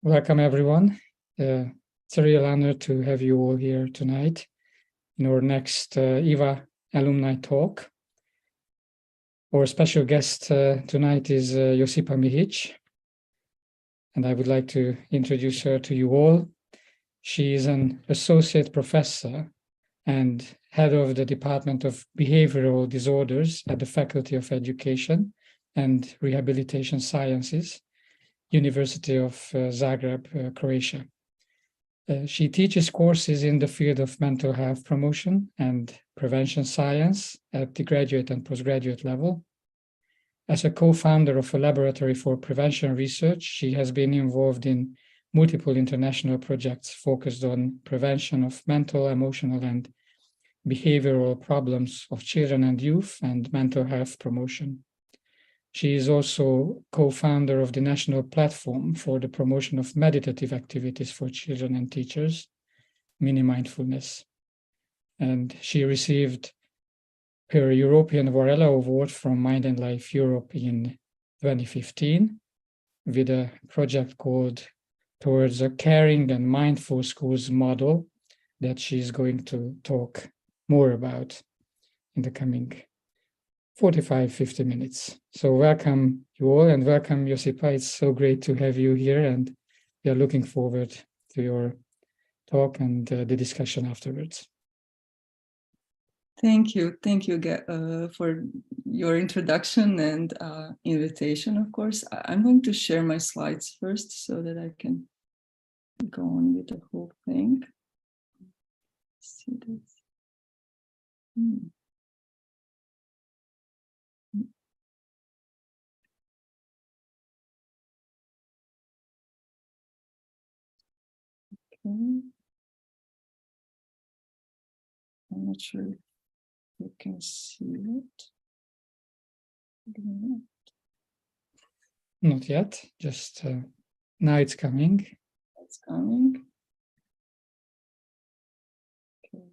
Welcome, everyone. It's a real honor to have you all here tonight in our next EVA alumni talk. Our special guest tonight is Josipa Mihić, and I would like to introduce her to you all. She is an associate professor and head of the Department of Behavioral Disorders at the Faculty of Education and Rehabilitation Sciences, University of Zagreb, Croatia. She teaches courses in the field of mental health promotion and prevention science at the graduate and postgraduate level. As a co-founder of a laboratory for prevention research, she has been involved in multiple international projects focused on prevention of mental, emotional, and behavioral problems of children and youth and mental health promotion. She is also co-founder of the National Platform for the Promotion of Meditative Activities for Children and Teachers, Mini Mindfulness. And she received her European Varela Award from Mind and Life Europe in 2015 with a project called Towards a Caring and Mindful Schools model that she's going to talk more about in the coming 45-50 minutes. So welcome you all, and welcome Josipa. It's so great to have you here, and we are looking forward to your talk and the discussion afterwards. Thank you for your introduction and invitation, of course. I'm going to share my slides first so that I can go on with the whole thing. Let's see this. Okay. I'm not sure if you can see it. Not yet, just now it's coming. It's coming. Okay.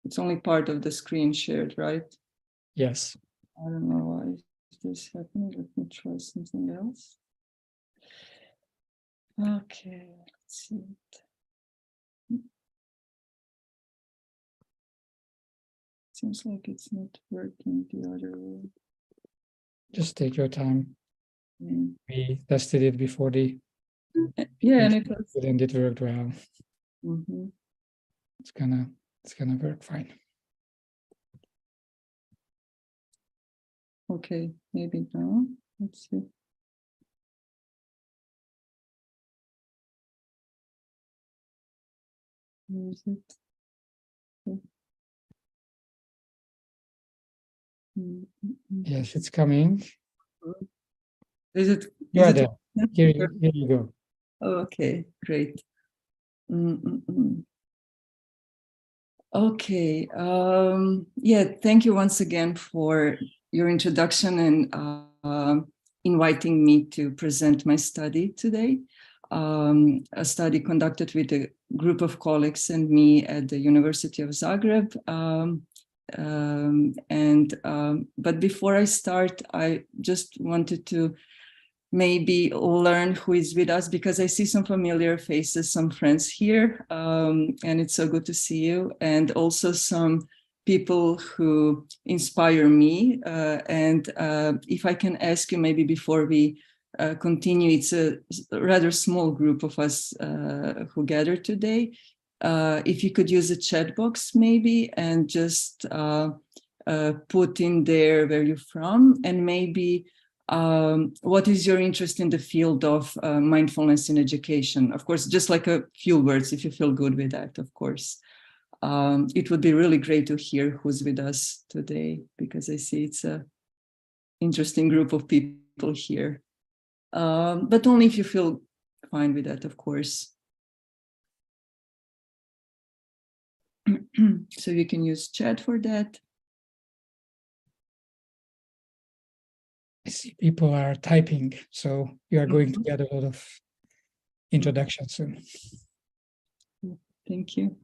It's only part of the screen shared, right? Yes. I don't know why this is happening. Let me try something else. Okay, let's see it. Seems like it's not working the other way. Just take your time. Mm. We tested it before and it worked well. Mm-hmm. It's gonna work fine. Okay, maybe now. Let's see. Where is it? Okay. Yes, it's coming. Is it? You are there. Here you go. Okay, great. Okay. Yeah, thank you once again for your introduction and inviting me to present my study today. A study conducted with a group of colleagues and me at the University of Zagreb. But before I start, I just wanted to maybe learn who is with us, because I see some familiar faces, some friends here, and it's so good to see you, and also some people who inspire me. If I can ask you maybe before we continue, it's a rather small group of us who gathered today. If you could use a chat box maybe and just put in there where you're from, and maybe what is your interest in the field of mindfulness in education? Of course, just like a few words, if you feel good with that, of course. It would be really great to hear who's with us today, because I see it's an interesting group of people here. But only if you feel fine with that, of course. So you can use chat for that. I see people are typing, so you are going to get a lot of introductions soon. Thank you.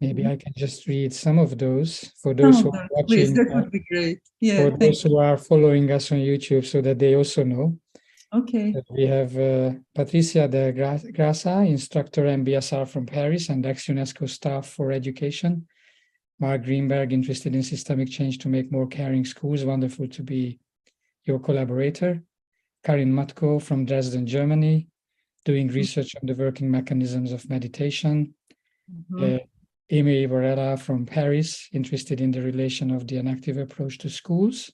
Maybe I can just read some of those for Some those who of are them, please. watching, That would be great. Yeah, for thank those who are following us on YouTube, so that they also know. you. Okay. We have Patricia de Grassa, instructor MBSR from Paris and ex-UNESCO staff for education. Mark Greenberg, interested in systemic change to make more caring schools. Wonderful to be your collaborator. Karin Matko from Dresden, Germany, doing research on the working mechanisms of meditation. Amy Varela from Paris, interested in the relation of the inactive approach to schools.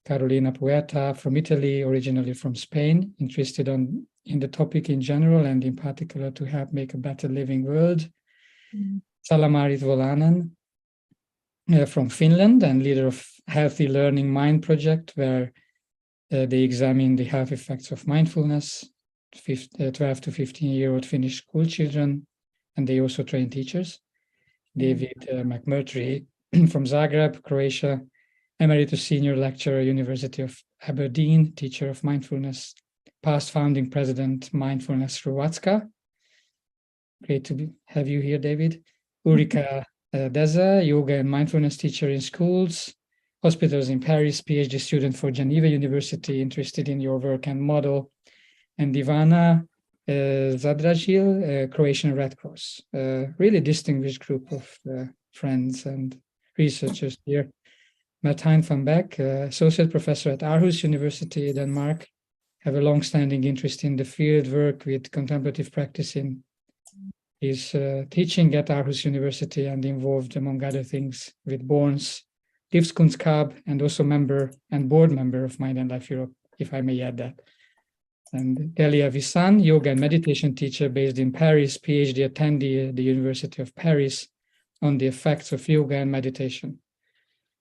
Carolina Puerta from Italy, originally from Spain, interested in the topic in general and in particular to help make a better living world. Salamarit Volanen from Finland and leader of Healthy Learning Mind project, where they examine the health effects of mindfulness, 12 to 15-year-old Finnish school children, and they also train teachers. David McMurtry from Zagreb, Croatia, emeritus senior lecturer, University of Aberdeen, teacher of mindfulness, past founding president, Mindfulness Hrvatska. Great to have you here, David. Ulrika Deza, yoga and mindfulness teacher in schools, hospitals in Paris, PhD student for Geneva University, interested in your work and model. And Ivana Zadražil, Croatian Red Cross. Really distinguished group of friends and researchers here. Martijn van Beek, associate professor at Aarhus University, Denmark, have a long-standing interest in the field, work with contemplative practice in his teaching at Aarhus University and involved, among other things, with Born's Livskunskap and also member and board member of Mind and Life Europe, if I may add that. And Delia Visan, yoga and meditation teacher based in Paris, PhD attendee at the University of Paris on the effects of yoga and meditation.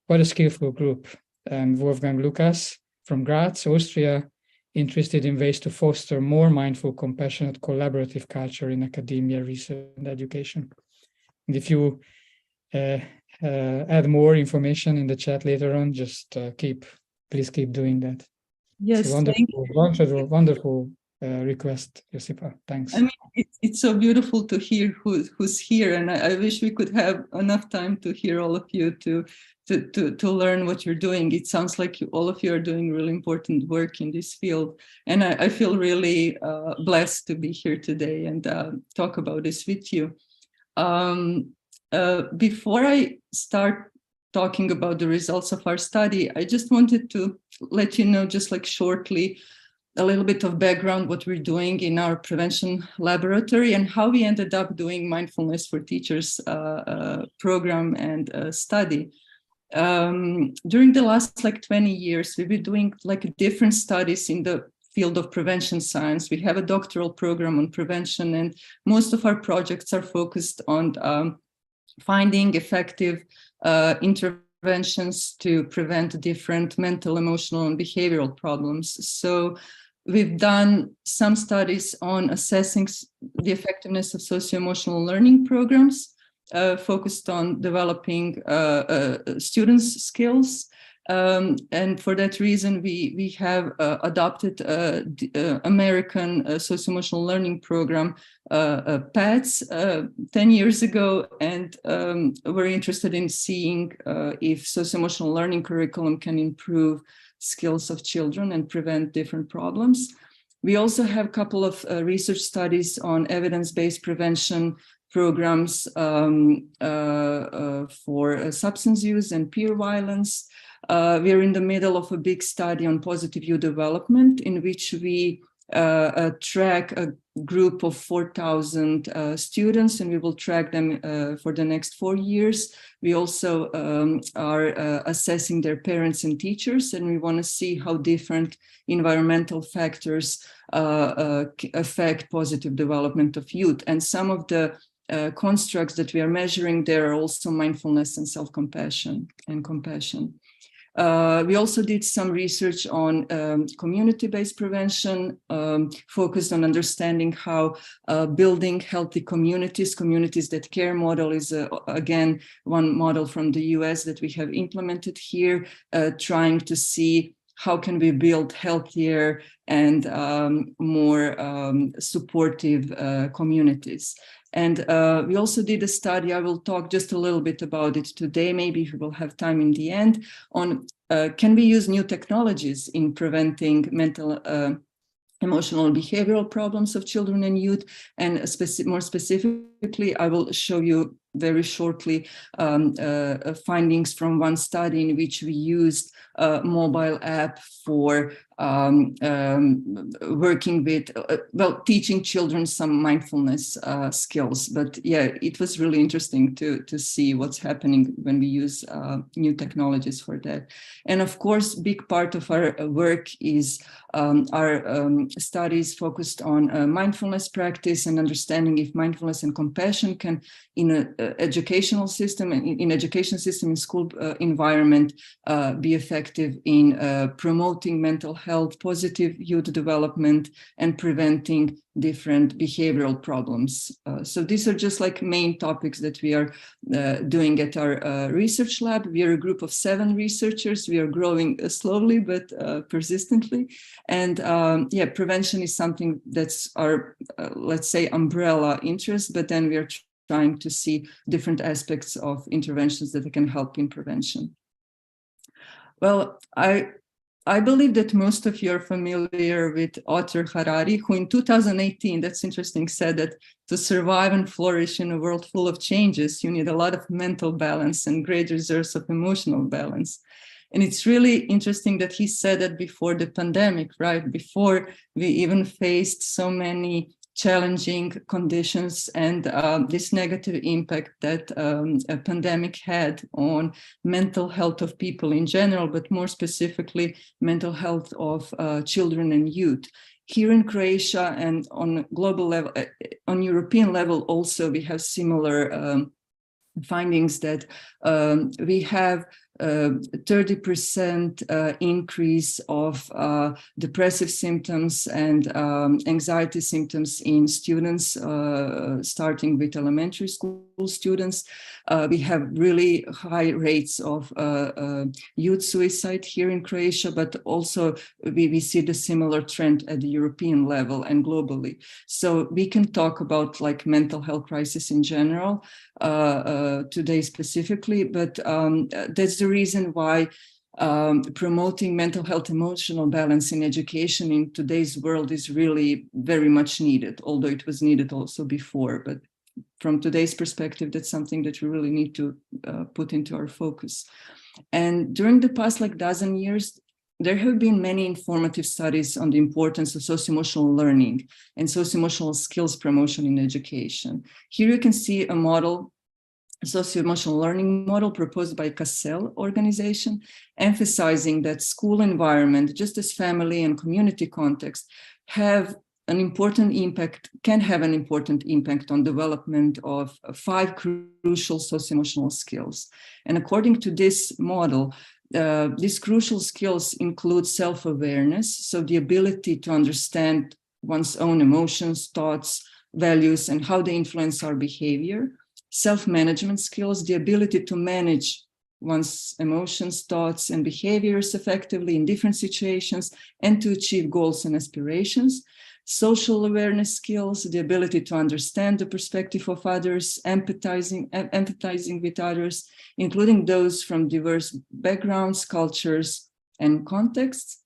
What a skillful group. And Wolfgang Lukas from Graz, Austria, interested in ways to foster more mindful, compassionate, collaborative culture in academia, research, and education. And if you add more information in the chat later on, just please keep doing that. Yes, it's a wonderful request, Josipa. Thanks. I mean, it's so beautiful to hear who's here, and I wish we could have enough time to hear all of you to learn what you're doing. It sounds like all of you are doing really important work in this field, and I feel really blessed to be here today and talk about this with you. Before I start talking about the results of our study, I just wanted to let you know, just like shortly, a little bit of background, what we're doing in our prevention laboratory and how we ended up doing mindfulness for teachers program and study. During the last 20 years, we've been doing different studies in the field of prevention science. We have a doctoral program on prevention, and most of our projects are focused on finding effective interventions to prevent different mental, emotional, and behavioral problems. So we've done some studies on assessing the effectiveness of socio-emotional learning programs, focused on developing students' skills. And for that reason, we have adopted the American socio-emotional learning program, PATS, 10 years ago, and we're interested in seeing if socio-emotional learning curriculum can improve skills of children and prevent different problems. We also have a couple of research studies on evidence-based prevention programs for substance use and peer violence. We are in the middle of a big study on positive youth development, in which we track a group of 4,000 students, and we will track them for the next 4 years. We also are assessing their parents and teachers, and we want to see how different environmental factors affect positive development of youth. And some of the constructs that we are measuring there are also mindfulness and self-compassion and compassion. We also did some research on community-based prevention, focused on understanding how building healthy communities that care model is, again, one model from the US that we have implemented here, trying to see how can we build healthier and more supportive communities. And we also did a study, I will talk just a little bit about it today, maybe we will have time in the end, on can we use new technologies in preventing mental emotional and behavioral problems of children and youth. And more specifically, I will show you very shortly findings from one study in which we used a mobile app for working with, teaching children some mindfulness skills. But yeah, it was really interesting to see what's happening when we use new technologies for that. And of course, big part of our work is our studies focused on mindfulness practice and understanding if mindfulness and compassion can, in an educational system, in education system, in school environment, be effective in promoting mental health, positive youth development, and preventing different behavioral problems. So these are just like main topics that we are doing at our research lab. We are a group of 7 researchers. We are growing slowly, but persistently. And yeah, prevention is something that's our, let's say, umbrella interest, but then we are trying to see different aspects of interventions that can help in prevention. Well, I believe that most of you are familiar with author Harari, who in 2018, that's interesting, said that to survive and flourish in a world full of changes, you need a lot of mental balance and great reserves of emotional balance. And it's really interesting that he said that before the pandemic, right? Before we even faced so many challenging conditions and this negative impact that a pandemic had on mental health of people in general, but more specifically, mental health of children and youth. Here in Croatia and on global level, on European level also, we have similar findings that we have 30% increase of depressive symptoms and anxiety symptoms in students, starting with elementary school students. We have really high rates of youth suicide here in Croatia, but also we see the similar trend at the European level and globally. So we can talk about like mental health crisis in general today specifically, but that's the reason why promoting mental health, emotional balance in education in today's world is really very much needed, although it was needed also before. But from today's perspective, that's something that we really need to put into our focus. And during the past like dozen years, there have been many informative studies on the importance of socio-emotional learning and socio-emotional skills promotion in education. Here you can see a model, socio-emotional learning model proposed by Cassell organization, emphasizing that school environment, just as family and community context, have an important impact, can have an important impact on development of 5 crucial socio-emotional skills. And according to this model, these crucial skills include self-awareness, so the ability to understand one's own emotions, thoughts, values, and how they influence our behavior. Self-management skills, the ability to manage one's emotions, thoughts, and behaviors effectively in different situations and to achieve goals and aspirations. Social awareness skills, the ability to understand the perspective of others, empathizing with others, including those from diverse backgrounds, cultures, and contexts.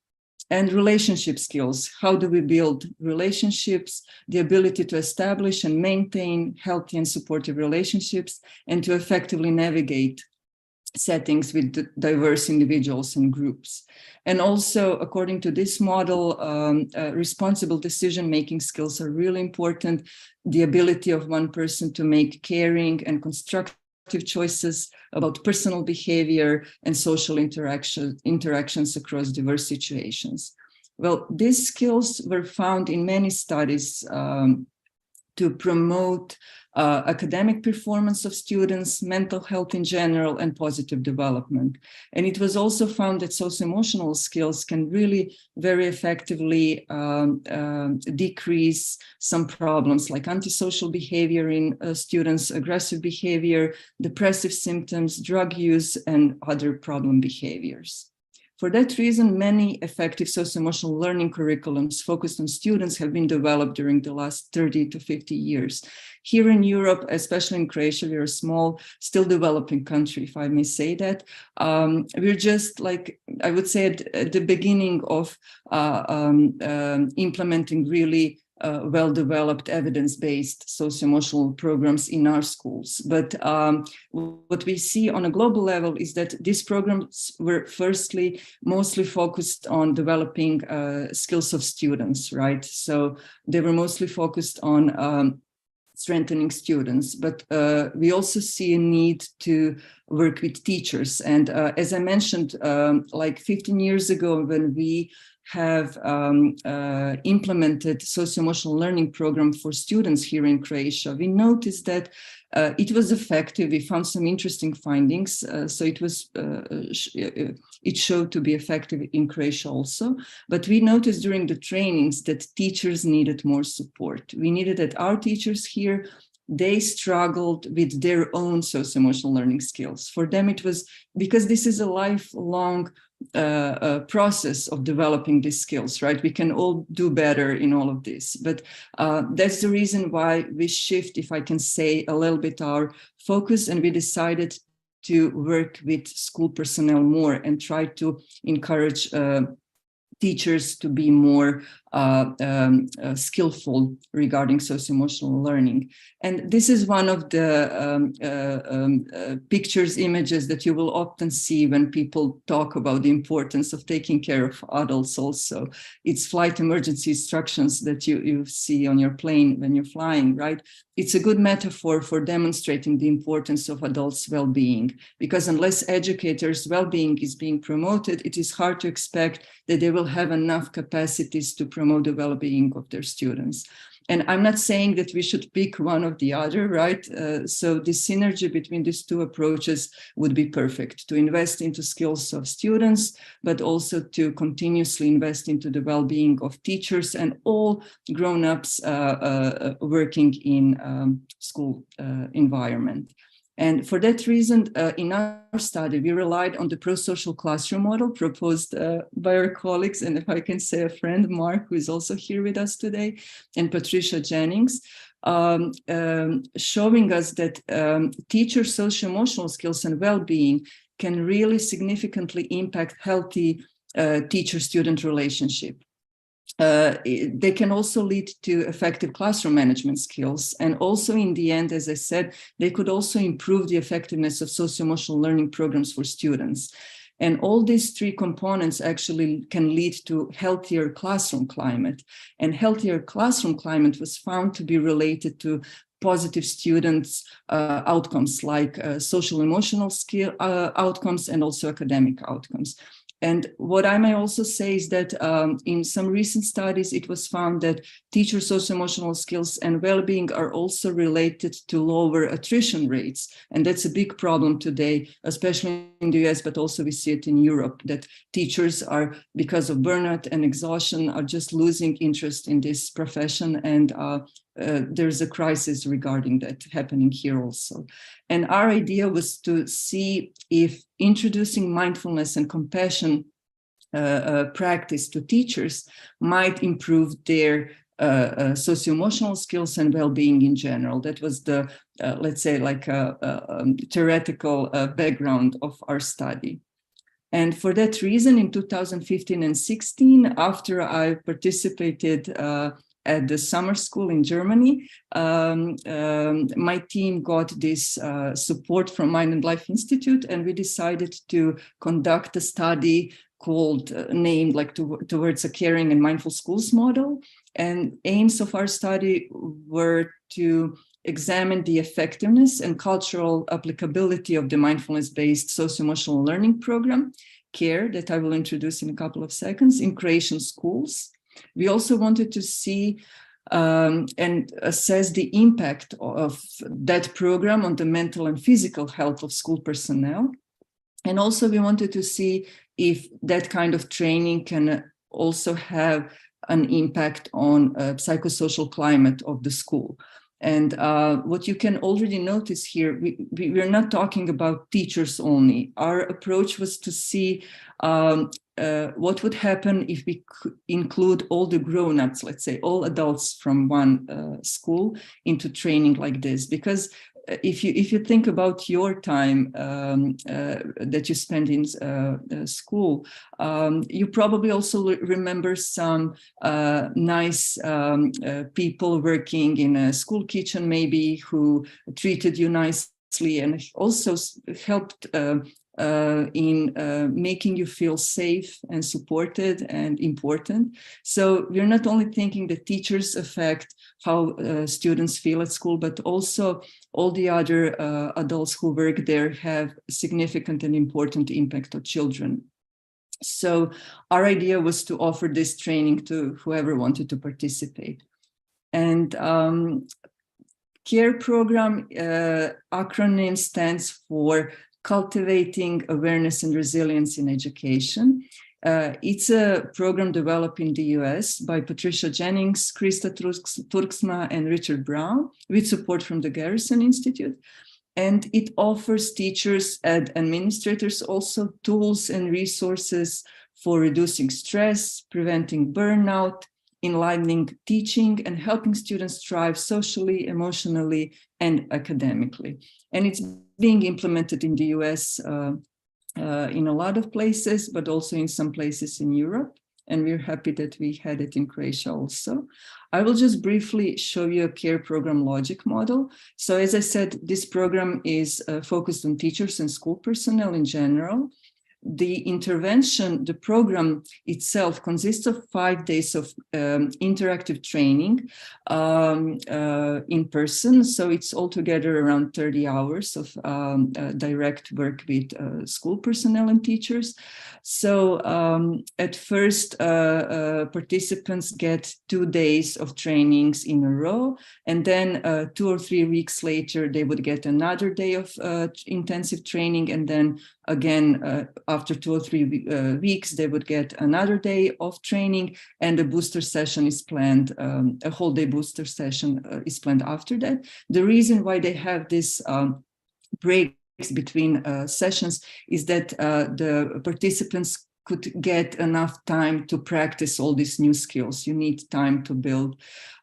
And relationship skills, how do we build relationships, the ability to establish and maintain healthy and supportive relationships, and to effectively navigate settings with diverse individuals and groups. And also, according to this model, responsible decision-making skills are really important. The ability of one person to make caring and constructive choices about personal behavior and social interactions across diverse situations. Well, these skills were found in many studies to promote academic performance of students, mental health in general, and positive development. And it was also found that socio-emotional skills can really very effectively decrease some problems like antisocial behavior in students, aggressive behavior, depressive symptoms, drug use, and other problem behaviors. For that reason, many effective socio-emotional learning curriculums focused on students have been developed during the last 30 to 50 years. Here in Europe, especially in Croatia, we're a small, still developing country, if I may say that. We're just like, I would say, at the beginning of implementing really well-developed evidence-based socio-emotional programs in our schools. But what we see on a global level is that these programs were firstly mostly focused on developing skills of students, right? So they were mostly focused on strengthening students, but we also see a need to work with teachers. And as I mentioned, like 15 years ago, when we have implemented socio-emotional learning program for students here in Croatia, we noticed that it was effective. We found some interesting findings. So it showed to be effective in Croatia also. But we noticed during the trainings that teachers needed more support. We needed that our teachers here, they struggled with their own socio-emotional learning skills. For them, it was because this is a lifelong process of developing these skills, right? We can all do better in all of this, but that's the reason why we shift, if I can say, a little bit our focus, and we decided to work with school personnel more and try to encourage teachers to be more skillful regarding socio-emotional learning. And this is one of the pictures, images that you will often see when people talk about the importance of taking care of adults also. It's flight emergency instructions that you see on your plane when you're flying, right? It's a good metaphor for demonstrating the importance of adults' well-being, because unless educators' well-being is being promoted, it is hard to expect that they will have enough capacities to promote the well-being of their students. And I'm not saying that we should pick one or the other, right? So the synergy between these two approaches would be perfect, to invest into skills of students, but also to continuously invest into the well-being of teachers and all grown-ups working in school environment. And for that reason, in our study, we relied on the prosocial classroom model proposed by our colleagues, and if I can say a friend, Mark, who is also here with us today, and Patricia Jennings, showing us that teacher socio-emotional skills and well-being can really significantly impact healthy teacher-student relationship. They can also lead to effective classroom management skills. And also in the end, as I said, they could also improve the effectiveness of socio-emotional learning programs for students. And all these three components actually can lead to healthier classroom climate. And healthier classroom climate was found to be related to positive students' outcomes like social emotional skill outcomes and also academic outcomes. And what I may also say is that in some recent studies, it was found that teacher socio-emotional skills and well-being are also related to lower attrition rates. And that's a big problem today, especially in the US, but also we see it in Europe, that teachers are, because of burnout and exhaustion, are just losing interest in this profession. And there's a crisis regarding that happening here also. And our idea was to see if introducing mindfulness and compassion practice to teachers might improve their socio-emotional skills and well-being in general. That was the, let's say, like a theoretical background of our study. And for that reason, in 2015 and 16, after I participated at the summer school in Germany, my team got this support from Mind and Life Institute, and we decided to conduct a study called, named like towards a caring and mindful schools model. And aims of our study were to examine the effectiveness and cultural applicability of the mindfulness-based socio-emotional learning program, CARE, that I will introduce in a couple of seconds, in Croatian schools. We also wanted to see and assess the impact of that program on the mental and physical health of school personnel. And also we wanted to see if that kind of training can also have an impact on psychosocial climate of the school. And what you can already notice here, we're not talking about teachers only. Our approach was to see what would happen if we include all the grown-ups, let's say all adults from one school into training like this? Because if you think about your time that you spend in school, you probably also remember some nice people working in a school kitchen, maybe, who treated you nicely and also helped in making you feel safe and supported and important. So we're not only thinking the teachers affect how students feel at school, but also all the other adults who work there have significant and important impact on children. So our idea was to offer this training to whoever wanted to participate. And CARE program acronym stands for Cultivating Awareness and Resilience in Education. It's a program developed in the US by Patricia Jennings, Krista Turksma, and Richard Brown, with support from the Garrison Institute. And it offers teachers and administrators also tools and resources for reducing stress, preventing burnout, enlightening teaching, and helping students thrive socially, emotionally, and academically. And it's being implemented in the US in a lot of places, but also in some places in Europe. And we're happy that we had it in Croatia also. I will just briefly show you a CARE program logic model. So as I said, this program is focused on teachers and school personnel in general. The intervention, the program itself consists of 5 days of interactive training in person. So it's altogether around 30 hours of direct work with school personnel and teachers. So at first, participants get 2 days of trainings in a row, and then 2 or 3 weeks later, they would get another day of intensive training, and then again, after 2 or 3 weeks, they would get another day of training, and a booster session is planned, a whole day booster session is planned after that. The reason why they have this breaks between sessions is that the participants could get enough time to practice all these new skills. You need time to build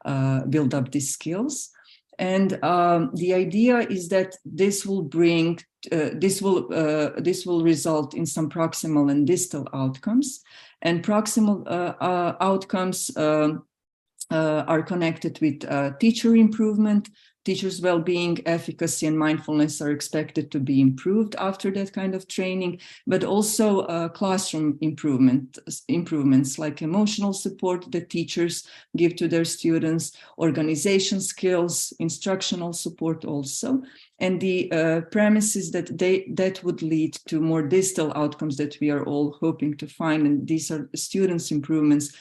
up these skills. And the idea is that this will bring, this will result in some proximal and distal outcomes. And proximal outcomes are connected with teacher improvement. Teachers' well-being, efficacy, and mindfulness are expected to be improved after that kind of training, but also classroom improvements like emotional support that teachers give to their students, organization skills, instructional support also. And the premise is that that would lead to more distal outcomes that we are all hoping to find. And these are students' improvements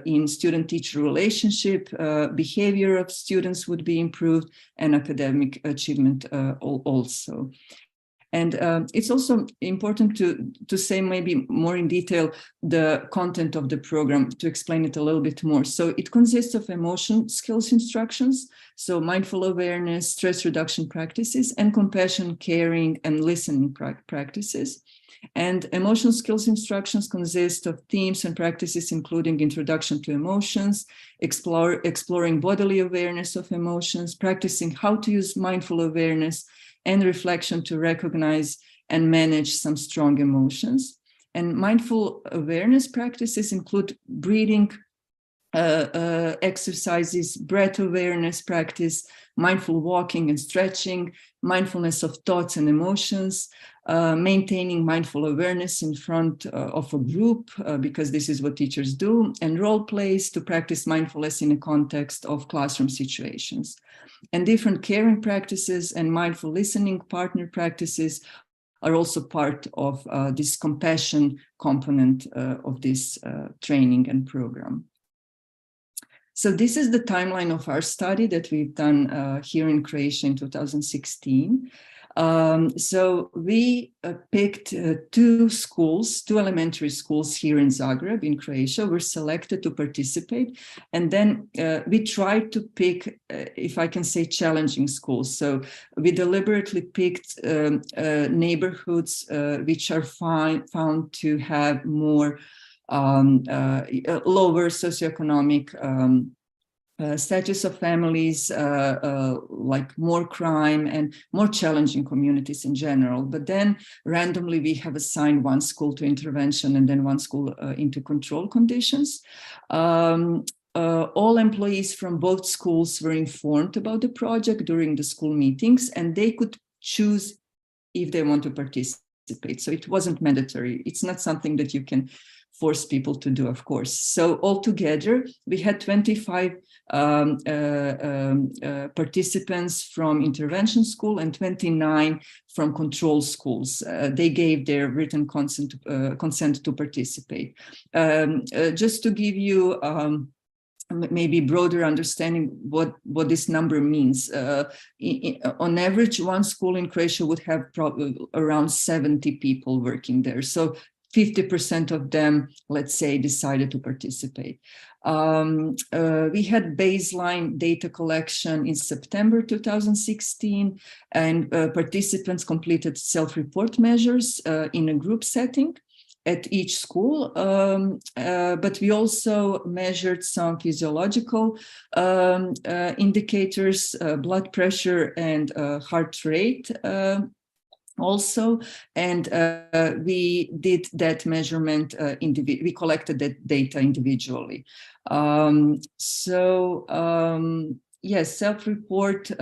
in student-teacher relationship, behavior of students would be improved, and academic achievement also. And it's also important to say maybe more in detail the content of the program, to explain it a little bit more. So it consists of emotion skills instructions, so mindful awareness, stress reduction practices, and compassion, caring, and listening practices. And emotional skills instructions consist of themes and practices, including introduction to emotions, exploring bodily awareness of emotions, practicing how to use mindful awareness, and reflection to recognize and manage some strong emotions. And mindful awareness practices include breathing exercises, breath awareness practice, mindful walking and stretching, mindfulness of thoughts and emotions, maintaining mindful awareness in front of a group, because this is what teachers do, and role plays to practice mindfulness in a context of classroom situations. And different caring practices and mindful listening partner practices are also part of this compassion component of this training and program. So this is the timeline of our study that we've done here in Croatia in 2016. So we picked two elementary schools here in Zagreb, in Croatia, were selected to participate. And then we tried to pick, if I can say, challenging schools. So we deliberately picked neighborhoods which are found to have more lower socioeconomic status of families, like more crime and more challenging communities in general. But then randomly we have assigned one school to intervention and then one school into control conditions. All employees from both schools were informed about the project during the school meetings, and they could choose if they want to participate. So it wasn't mandatory. It's not something that you can force people to do, of course. So altogether, we had 25 participants from intervention school and 29 from control schools. They gave their written consent to participate. Just to give you maybe broader understanding what this number means. On average, one school in Croatia would have probably around 70 people working there. So 50% of them, let's say, decided to participate. We had baseline data collection in September 2016, and participants completed self-report measures in a group setting at each school, but we also measured some physiological indicators, blood pressure and heart rate also, and we did that measurement, we collected that data individually. Yes, self-report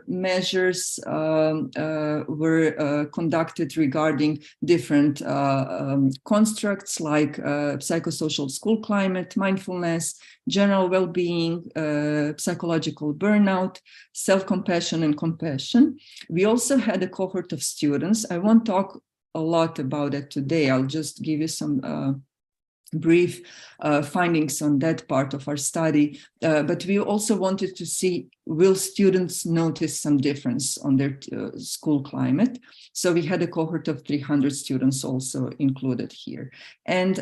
measures were conducted regarding different constructs like psychosocial school climate, mindfulness, general well-being, psychological burnout, self-compassion and compassion. We also had a cohort of students. I won't talk a lot about it today. I'll just give you some brief findings on that part of our study, but we also wanted to see, will students notice some difference on their school climate? So we had a cohort of 300 students also included here. And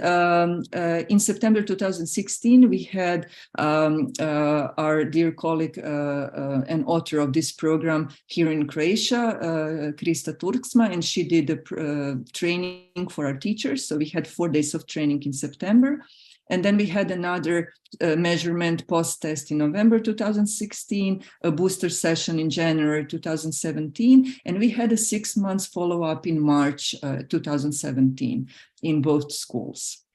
in September 2016, we had our dear colleague and author of this program here in Croatia, Krista Turksma, and she did the training for our teachers. So we had 4 days of training in September. And then we had another measurement post-test in November 2016, a booster session in January 2017, and we had a 6 months follow-up in March 2017 in both schools.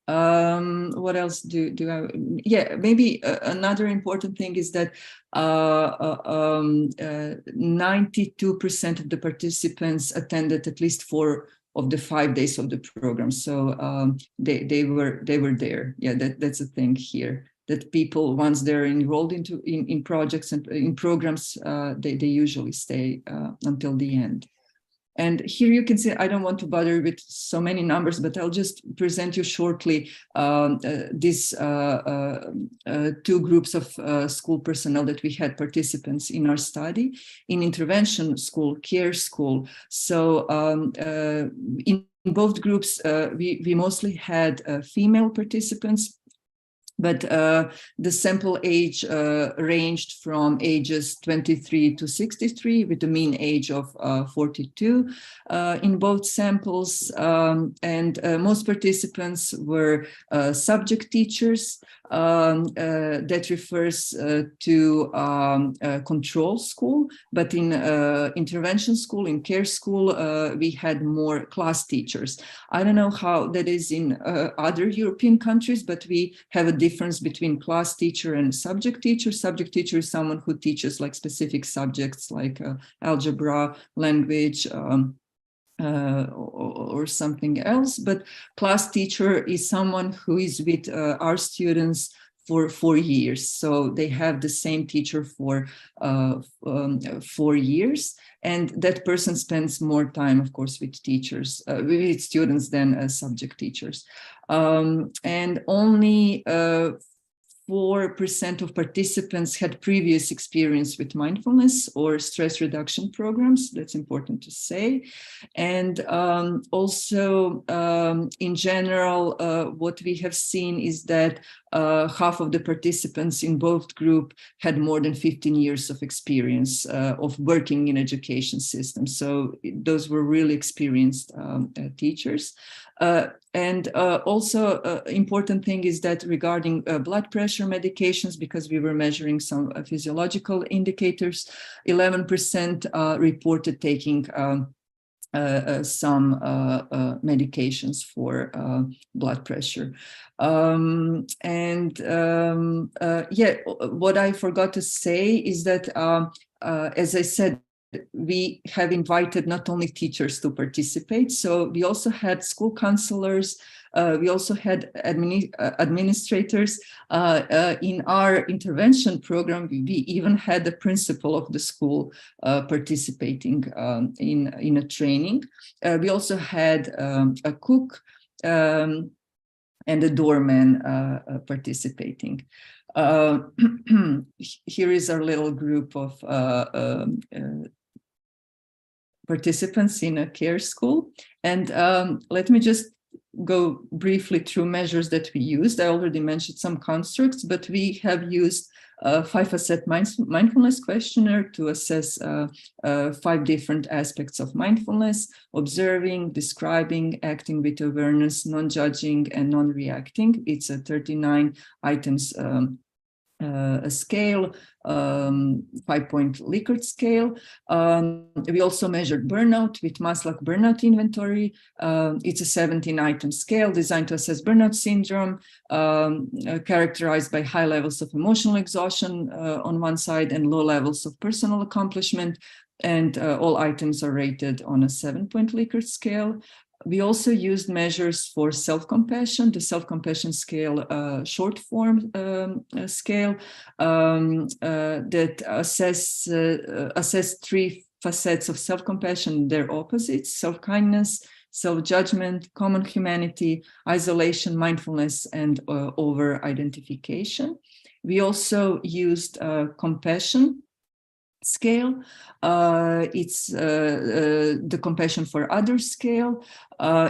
What else do I? Yeah, maybe another important thing is that 92% of the participants attended at least 4 of the 5 days of the program. So they were there. Yeah, that's a thing here, that people, once they're enrolled in projects and in programs, they usually stay until the end. And here you can see, I don't want to bother with so many numbers, but I'll just present you shortly these 2 groups of school personnel that we had participants in our study. In intervention school, care school. So in both groups, we mostly had female participants, but the sample age ranged from ages 23 to 63, with the mean age of 42 in both samples. And most participants were subject teachers. That refers to control school, but in intervention school, in care school, we had more class teachers. I don't know how that is in other European countries, but we have a difference between class teacher and subject teacher. Subject teacher is someone who teaches like specific subjects like algebra, language, or something else. But class teacher is someone who is with our students for 4 years. So they have the same teacher for 4 years. And that person spends more time, of course, with teachers, with students than subject teachers. And only 84% of participants had previous experience with mindfulness or stress reduction programs. That's important to say. And also, in general, what we have seen is that half of the participants in both groups had more than 15 years of experience of working in education systems. So those were really experienced teachers. And also important thing is that regarding blood pressure medications, because we were measuring some physiological indicators, 11% reported taking some medications for blood pressure. Yeah, what I forgot to say is that, as I said, we have invited not only teachers to participate, so we also had school counselors, we also had administrators. In our intervention program, we even had the principal of the school participating in a training. We also had a cook and a doorman participating. Here is our little group of participants in a care school. And let me just go briefly through measures that we used. I already mentioned some constructs, but we have used a 5-facet mindfulness questionnaire to assess 5 different aspects of mindfulness: observing, describing, acting with awareness, non-judging, and non-reacting. It's a 39 items a scale, 5-point Likert scale. We also measured burnout with Maslach burnout inventory. It's a 17-item scale designed to assess burnout syndrome, characterized by high levels of emotional exhaustion on one side and low levels of personal accomplishment. And all items are rated on a 7-point Likert scale. We also used measures for self-compassion, the self-compassion scale, short form scale that assess 3 facets of self-compassion, their opposites: self-kindness, self-judgment, common humanity, isolation, mindfulness, and over-identification. We also used compassion scale. It's the compassion for others scale.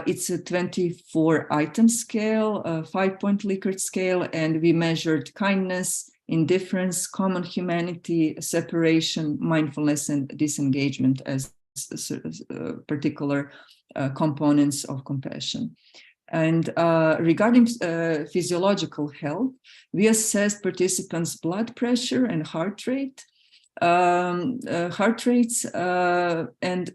It's a 24-item scale, a 5-point Likert scale, and we measured kindness, indifference, common humanity, separation, mindfulness, and disengagement as particular components of compassion. And regarding physiological health, we assessed participants' blood pressure and heart rate. Heart rates, and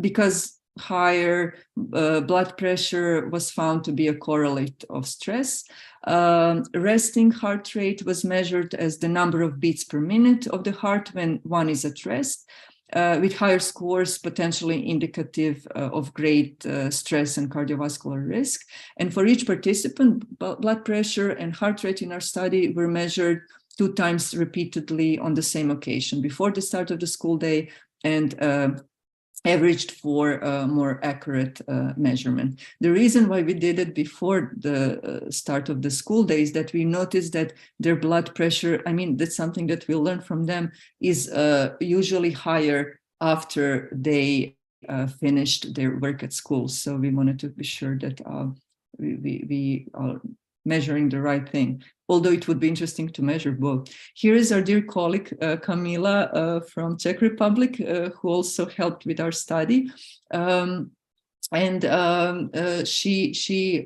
because higher blood pressure was found to be a correlate of stress. Resting heart rate was measured as the number of beats per minute of the heart when one is at rest, with higher scores potentially indicative of great stress and cardiovascular risk. And for each participant, blood pressure and heart rate in our study were measured 2 times repeatedly on the same occasion, before the start of the school day, and averaged for a more accurate measurement. The reason why we did it before the start of the school day is that we noticed that their blood pressure, I mean, that's something that we learned from them, is usually higher after they finished their work at school. So we wanted to be sure that we are measuring the right thing, although it would be interesting to measure both. Here is our dear colleague, Kamila from Czech Republic, who also helped with our study. She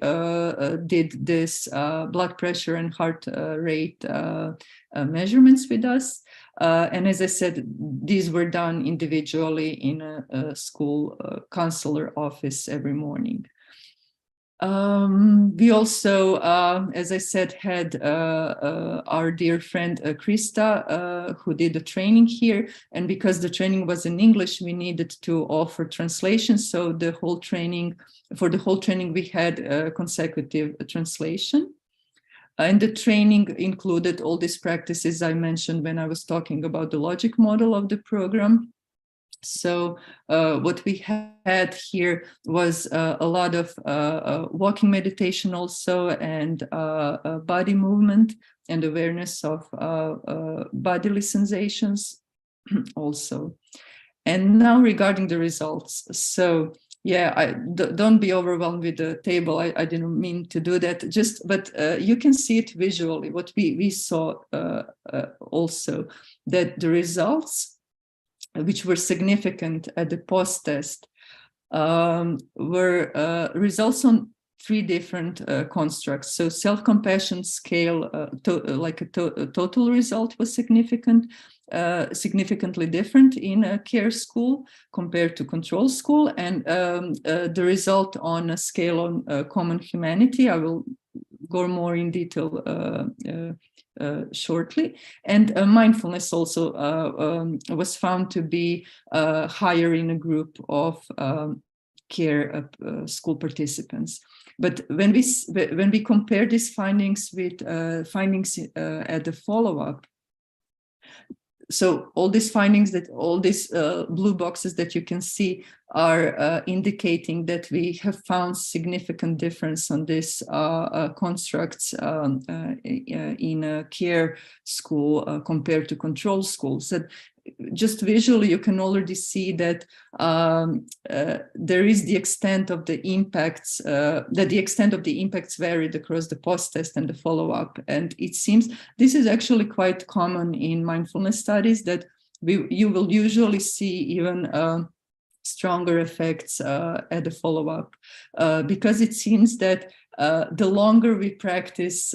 did this blood pressure and heart rate measurements with us. And as I said, these were done individually in a school counselor office every morning. We also, as I said, had our dear friend Krista, who did the training here. And because the training was in English, we needed to offer translation. So for the whole training, we had consecutive translation. And the training included all these practices I mentioned when I was talking about the logic model of the program. So what we had here was a lot of walking meditation also, and body movement and awareness of bodily sensations also. And now regarding the results. So yeah, don't be overwhelmed with the table. I didn't mean to do that. But you can see it visually. What we saw also, that the results, which were significant at the post-test, were results on 3 different constructs. So self-compassion scale, a total result was significant, significantly different in a care school compared to control school, and the result on a scale on common humanity, I will go more in detail shortly. And mindfulness also was found to be higher in a group of care school participants. But when we compare these findings with findings at the follow-up, so all these findings, that all these blue boxes that you can see are indicating that we have found significant difference on these constructs in a care school compared to control schools. That just visually, you can already see that there is the extent of the impacts, that the extent of the impacts varied across the post-test and the follow-up. And it seems this is actually quite common in mindfulness studies, that you will usually see even stronger effects at the follow-up, because it seems that the longer we practice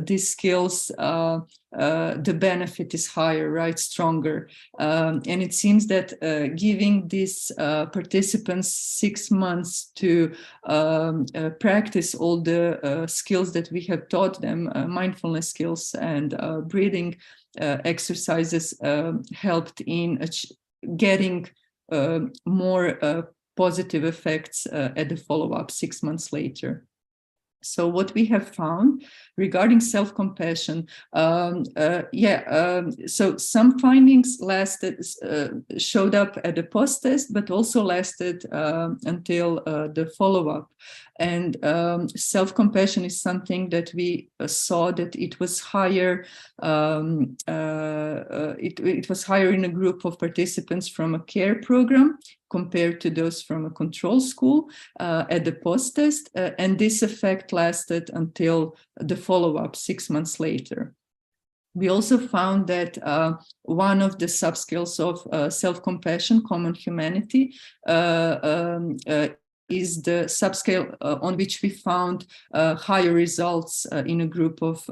these skills, the benefit is higher, right? Stronger. And it seems that giving these participants 6 months to practice all the skills that we have taught them, mindfulness skills and breathing exercises, helped in getting more positive effects at the follow-up 6 months later. So what we have found regarding self-compassion, so some findings lasted, showed up at the post-test, but also lasted until the follow-up. And self-compassion is something that we saw that it was higher. It was higher in a group of participants from a care program compared to those from a control school at the post-test, and this effect lasted until the follow-up 6 months later. We also found that one of the subskills of self-compassion, common humanity, is the subscale on which we found higher results in a group of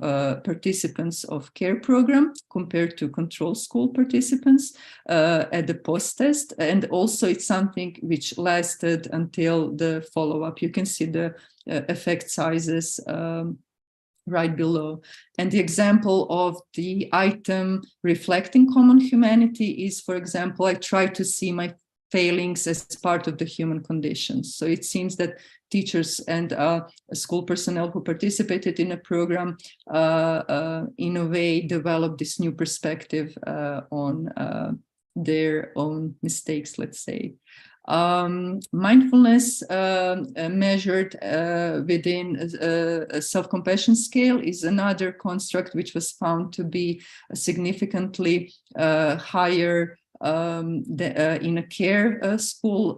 participants of care program compared to control school participants at the post-test. And also it's something which lasted until the follow-up. You can see the effect sizes right below. And the example of the item reflecting common humanity is, for example, I try to see my failings as part of the human condition. So it seems that teachers and school personnel who participated in a program in a way developed this new perspective on their own mistakes, let's say. Mindfulness measured within a self-compassion scale is another construct which was found to be significantly higher in a care school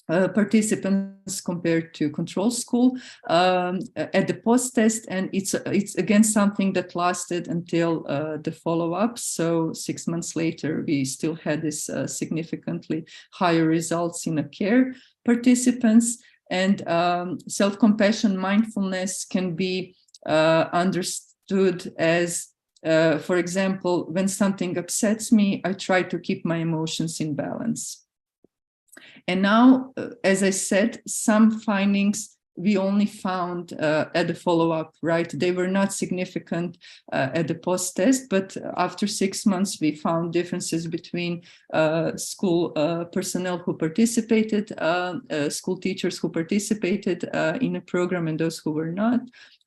participants compared to control school at the post-test, and it's again something that lasted until the follow-up. So 6 months later, we still had this significantly higher results in a care participants. And self-compassion mindfulness can be understood as for example, when something upsets me, I try to keep my emotions in balance. And now, as I said, some findings we only found at the follow-up, right? They were not significant at the post-test, but after 6 months, we found differences between school personnel who participated, school teachers who participated in a program, and those who were not,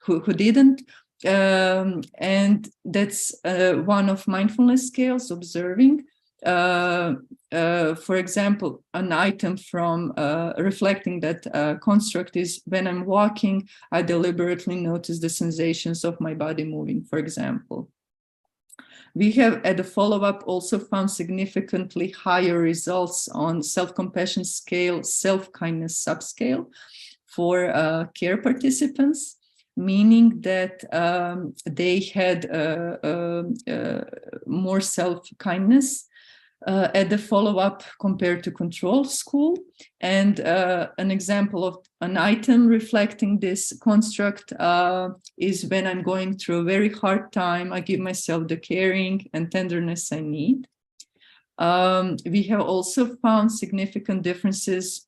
who didn't. And that's one of mindfulness scales, observing. for example, an item from reflecting that construct is when I'm walking, I deliberately notice the sensations of my body moving, for example. We have at the follow-up also found significantly higher results on self-compassion scale, self-kindness subscale for care participants, meaning that they had more self-kindness at the follow-up compared to control school. And an example of an item reflecting this construct is when I'm going through a very hard time, I give myself the caring and tenderness I need. We have also found significant differences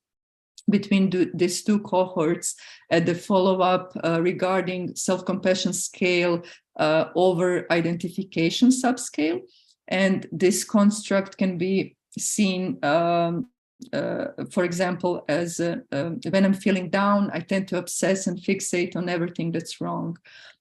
between these two cohorts at the follow-up regarding self-compassion scale over identification subscale. And this construct can be seen, for example, as when I'm feeling down, I tend to obsess and fixate on everything that's wrong.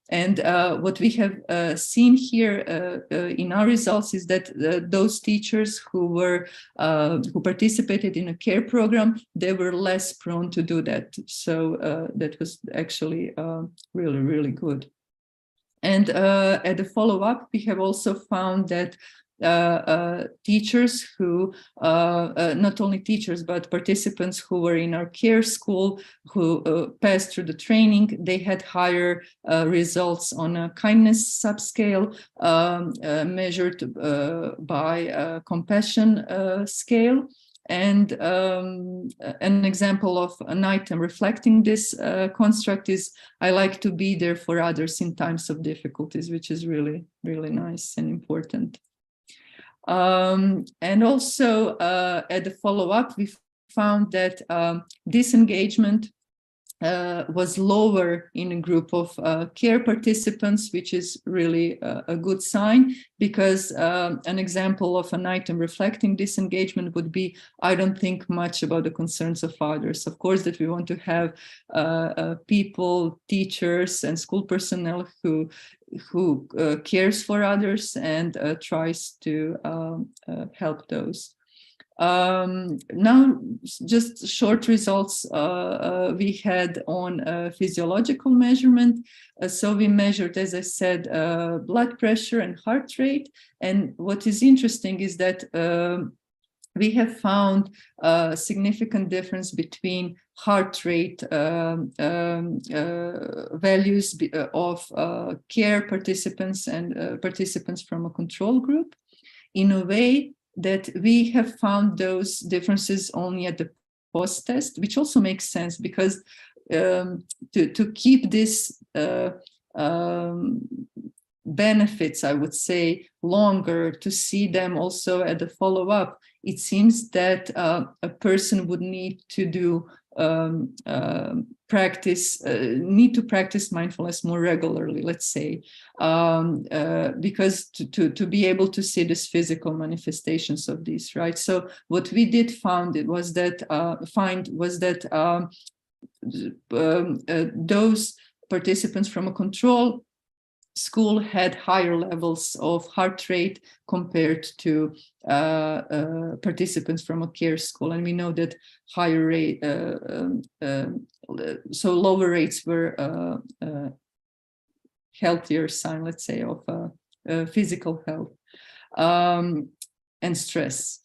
And what we have seen here in our results is that those teachers who participated in a care program, they were less prone to do that. So that was actually really, really good. And at the follow-up, we have also found that teachers who, not only teachers, but participants who were in our care school, who passed through the training, they had higher results on a kindness subscale measured by compassion scale. And an example of an item reflecting this construct is, I like to be there for others in times of difficulties, which is really, really nice and important. And also at the follow-up, we found that disengagement was lower in a group of care participants, which is really a good sign, because an example of an item reflecting disengagement would be, I don't think much about the concerns of others. Of course, that we want to have people, teachers, and school personnel who cares for others and tries to help those. Now, just short results we had on physiological measurement. So we measured, as I said, blood pressure and heart rate. And what is interesting is that we have found a significant difference between heart rate values of care participants and participants from a control group, in a way that we have found those differences only at the post-test, which also makes sense, because to keep this benefits, I would say, longer, to see them also at the follow-up, it seems that a person would need to do practice mindfulness more regularly, let's say, because to be able to see this physical manifestations of these, right? So what we did find was that those participants from a control school had higher levels of heart rate compared to participants from a care school. And we know that higher rate, so lower rates were healthier sign, let's say, of physical health and stress.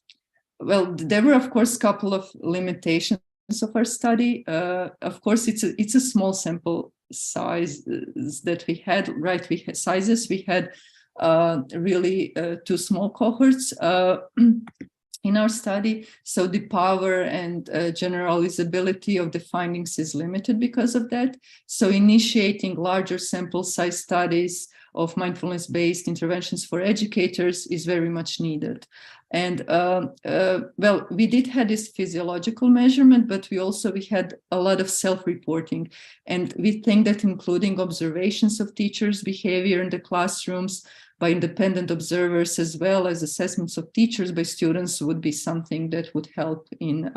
Well, there were, of course, a couple of limitations of our study. Of course, it's a small sample size that we had, right? We had sizes, we had really two small cohorts in our study. So the power and generalizability of the findings is limited because of that. So initiating larger sample size studies of mindfulness-based interventions for educators is very much needed. And well, we did have this physiological measurement, but we had a lot of self-reporting. And we think that including observations of teachers' behavior in the classrooms by independent observers, as well as assessments of teachers by students, would be something that would help in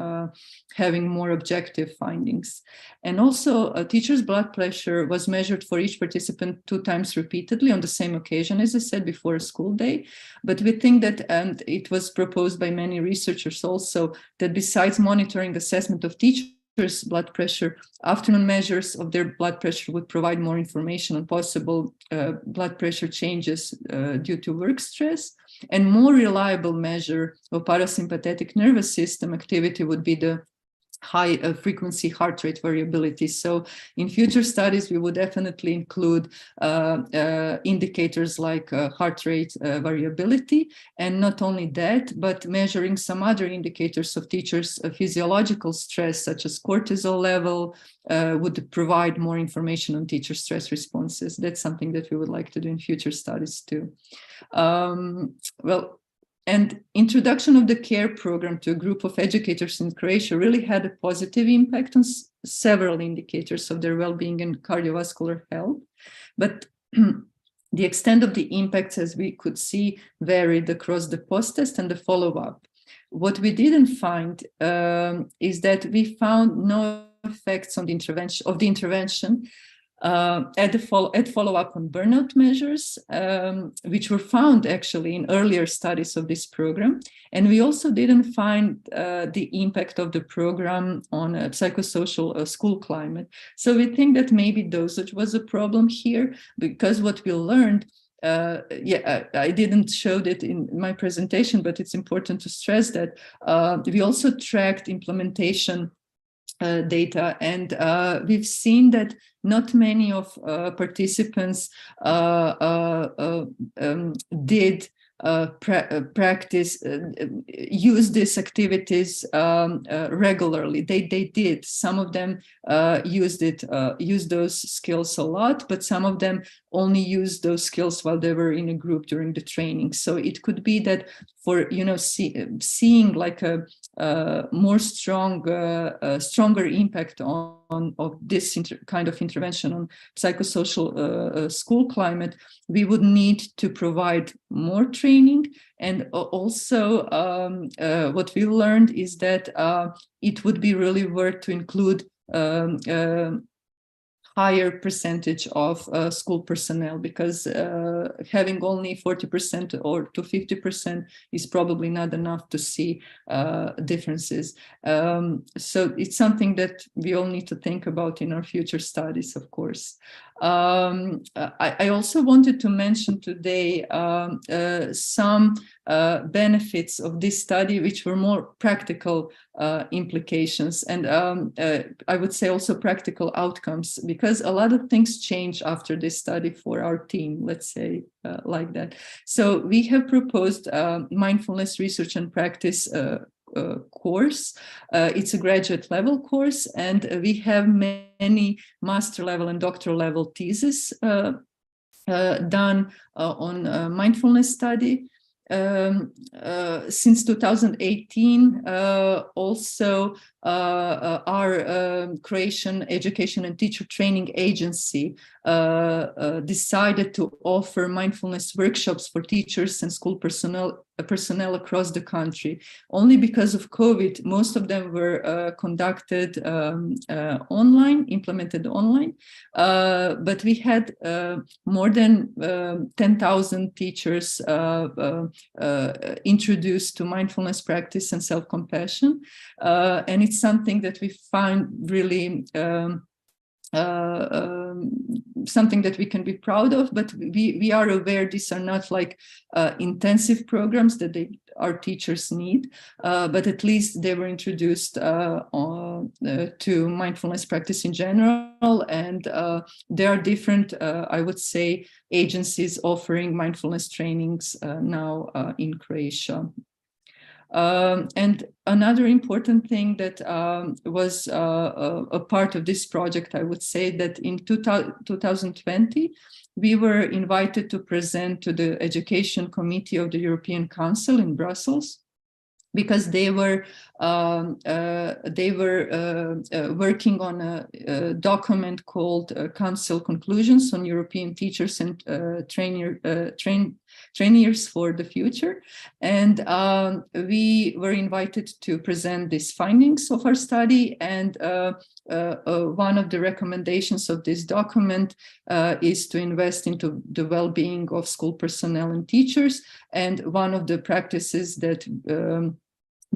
having more objective findings. And also, a teacher's blood pressure was measured for each participant 2 times repeatedly on the same occasion, as I said, before a school day. But we think that, and it was proposed by many researchers also, that besides monitoring assessment of teachers' blood pressure, afternoon measures of their blood pressure would provide more information on possible blood pressure changes due to work stress. And more reliable measure of parasympathetic nervous system activity would be the high frequency heart rate variability. So in future studies, we would definitely include indicators like heart rate variability. And not only that, but measuring some other indicators of teachers' physiological stress, such as cortisol level, would provide more information on teacher stress responses. That's something that we would like to do in future studies too. And introduction of the CARE program to a group of educators in Croatia really had a positive impact on several indicators of their well-being and cardiovascular health. But the extent of the impacts, as we could see, varied across the post-test and the follow-up. What we didn't find is that we found no effects on the intervention at follow-up on burnout measures, which were found actually in earlier studies of this program. And we also didn't find the impact of the program on a psychosocial school climate. So we think that maybe dosage was a problem here, because what we learned, I didn't show that in my presentation, but it's important to stress that we also tracked implementation data, and we've seen that not many of participants did practice, use these activities regularly. They did. Some of them used those skills a lot, but some of them only used those skills while they were in a group during the training. So it could be that for seeing like a more stronger impact of this kind of intervention on psychosocial school climate, we would need to provide more training. And also what we learned is that it would be really worth to include higher percentage of school personnel, because having only 40% or to 50% is probably not enough to see differences. So it's something that we all need to think about in our future studies, of course. I also wanted to mention today some benefits of this study, which were more practical implications, and I would say also practical outcomes, because a lot of things change after this study for our team, let's say like that. So we have proposed mindfulness research and practice course. It's a graduate level course, and we have many master level and doctoral level theses done on mindfulness study. Since 2018, also our Croatian Education and Teacher Training Agency decided to offer mindfulness workshops for teachers and school personnel across the country. Only because of COVID, most of them were conducted online, implemented online, but we had more than 10,000 teachers introduced to mindfulness practice and self-compassion, and it's something that we find really something that we can be proud of, but we are aware these are not like intensive programs that our teachers need, but at least they were introduced to mindfulness practice in general, and there are different, I would say, agencies offering mindfulness trainings now in Croatia. And another important thing that was a part of this project, I would say that in 2020, we were invited to present to the Education Committee of the European Council in Brussels, because they were working on a document called Council Conclusions on European Teachers and trainers for the future. And we were invited to present these findings of our study. And one of the recommendations of this document is to invest into the well-being of school personnel and teachers. And one of the practices that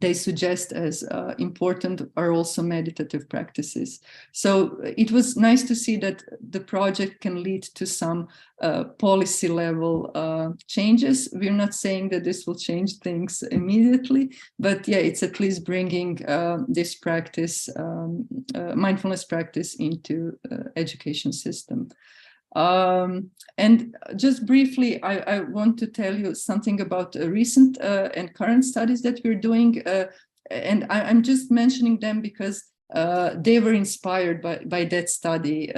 they suggest as important are also meditative practices. So it was nice to see that the project can lead to some policy level changes. We're not saying that this will change things immediately, but yeah, it's at least bringing this practice, mindfulness practice, into education system. And just briefly, I want to tell you something about recent and current studies that we're doing. And I'm just mentioning them because they were inspired by that study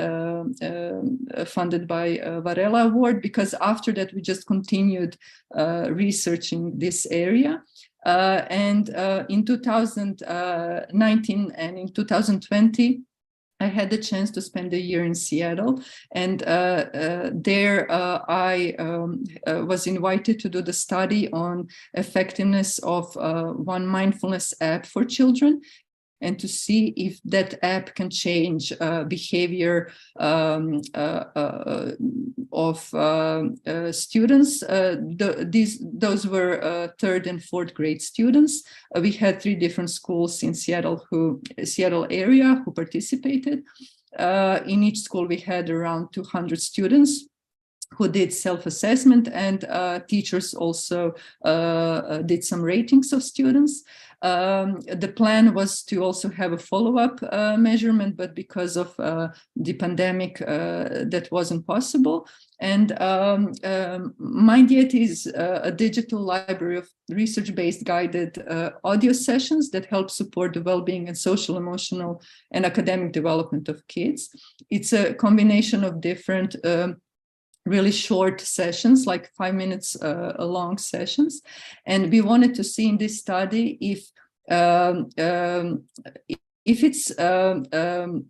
funded by Varela Award, because after that we just continued researching this area. And in 2019 and in 2020, I had the chance to spend a year in Seattle, and there I was invited to do the study on effectiveness of one mindfulness app for children, and to see if that app can change behavior of students. Those were third and fourth grade students. We had 3 different schools in Seattle area who participated. In each school, we had around 200 students who did self-assessment, and teachers also did some ratings of students. The plan was to also have a follow-up measurement, but because of the pandemic, that wasn't possible. And MindYeti is a digital library of research-based guided audio sessions that help support the well-being and social, emotional, and academic development of kids. It's a combination of different really short sessions, like 5 minutes long sessions. And we wanted to see in this study if it's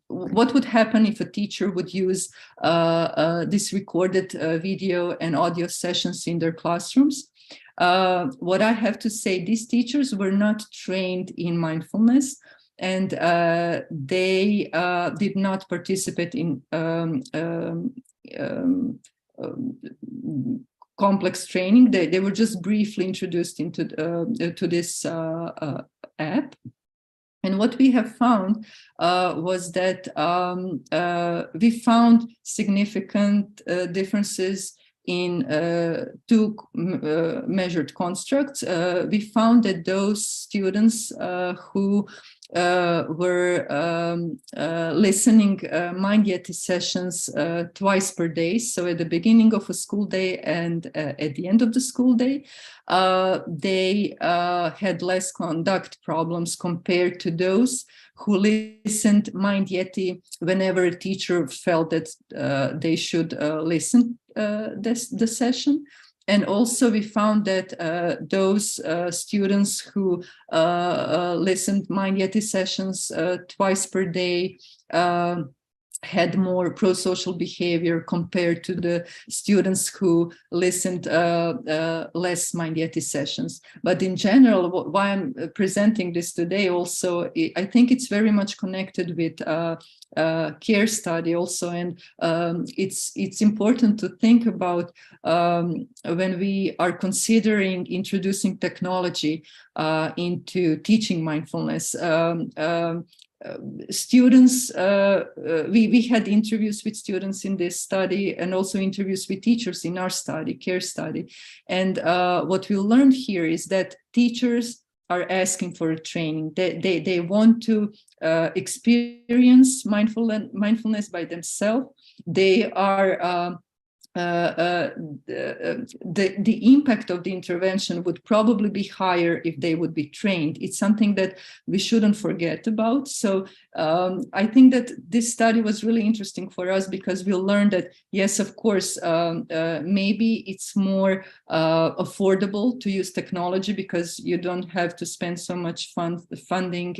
what would happen if a teacher would use this recorded video and audio sessions in their classrooms. What I have to say, these teachers were not trained in mindfulness, and they did not participate in complex training. They were just briefly introduced into to this app. And what we have found was that we found significant differences in 2 measured constructs. We found that those students who were listening MindYeti sessions twice per day, so at the beginning of a school day and at the end of the school day, they had less conduct problems compared to those who listened MindYeti whenever a teacher felt that they should listen the session. And also we found that those students who listened MindYeti sessions twice per day had more prosocial behavior compared to the students who listened less MindYeti sessions. But in general, why I'm presenting this today also, I think it's very much connected with care study also. And it's important to think about when we are considering introducing technology into teaching mindfulness. Students, we had interviews with students in this study, and also interviews with teachers in our study, care study. And what we learned here is that teachers are asking for a training. They want to experience mindfulness by themselves. They are the impact of the intervention would probably be higher if they would be trained. It's something that we shouldn't forget about. So I think that this study was really interesting for us, because we'll learn that, yes, of course, maybe it's more affordable to use technology because you don't have to spend so much funding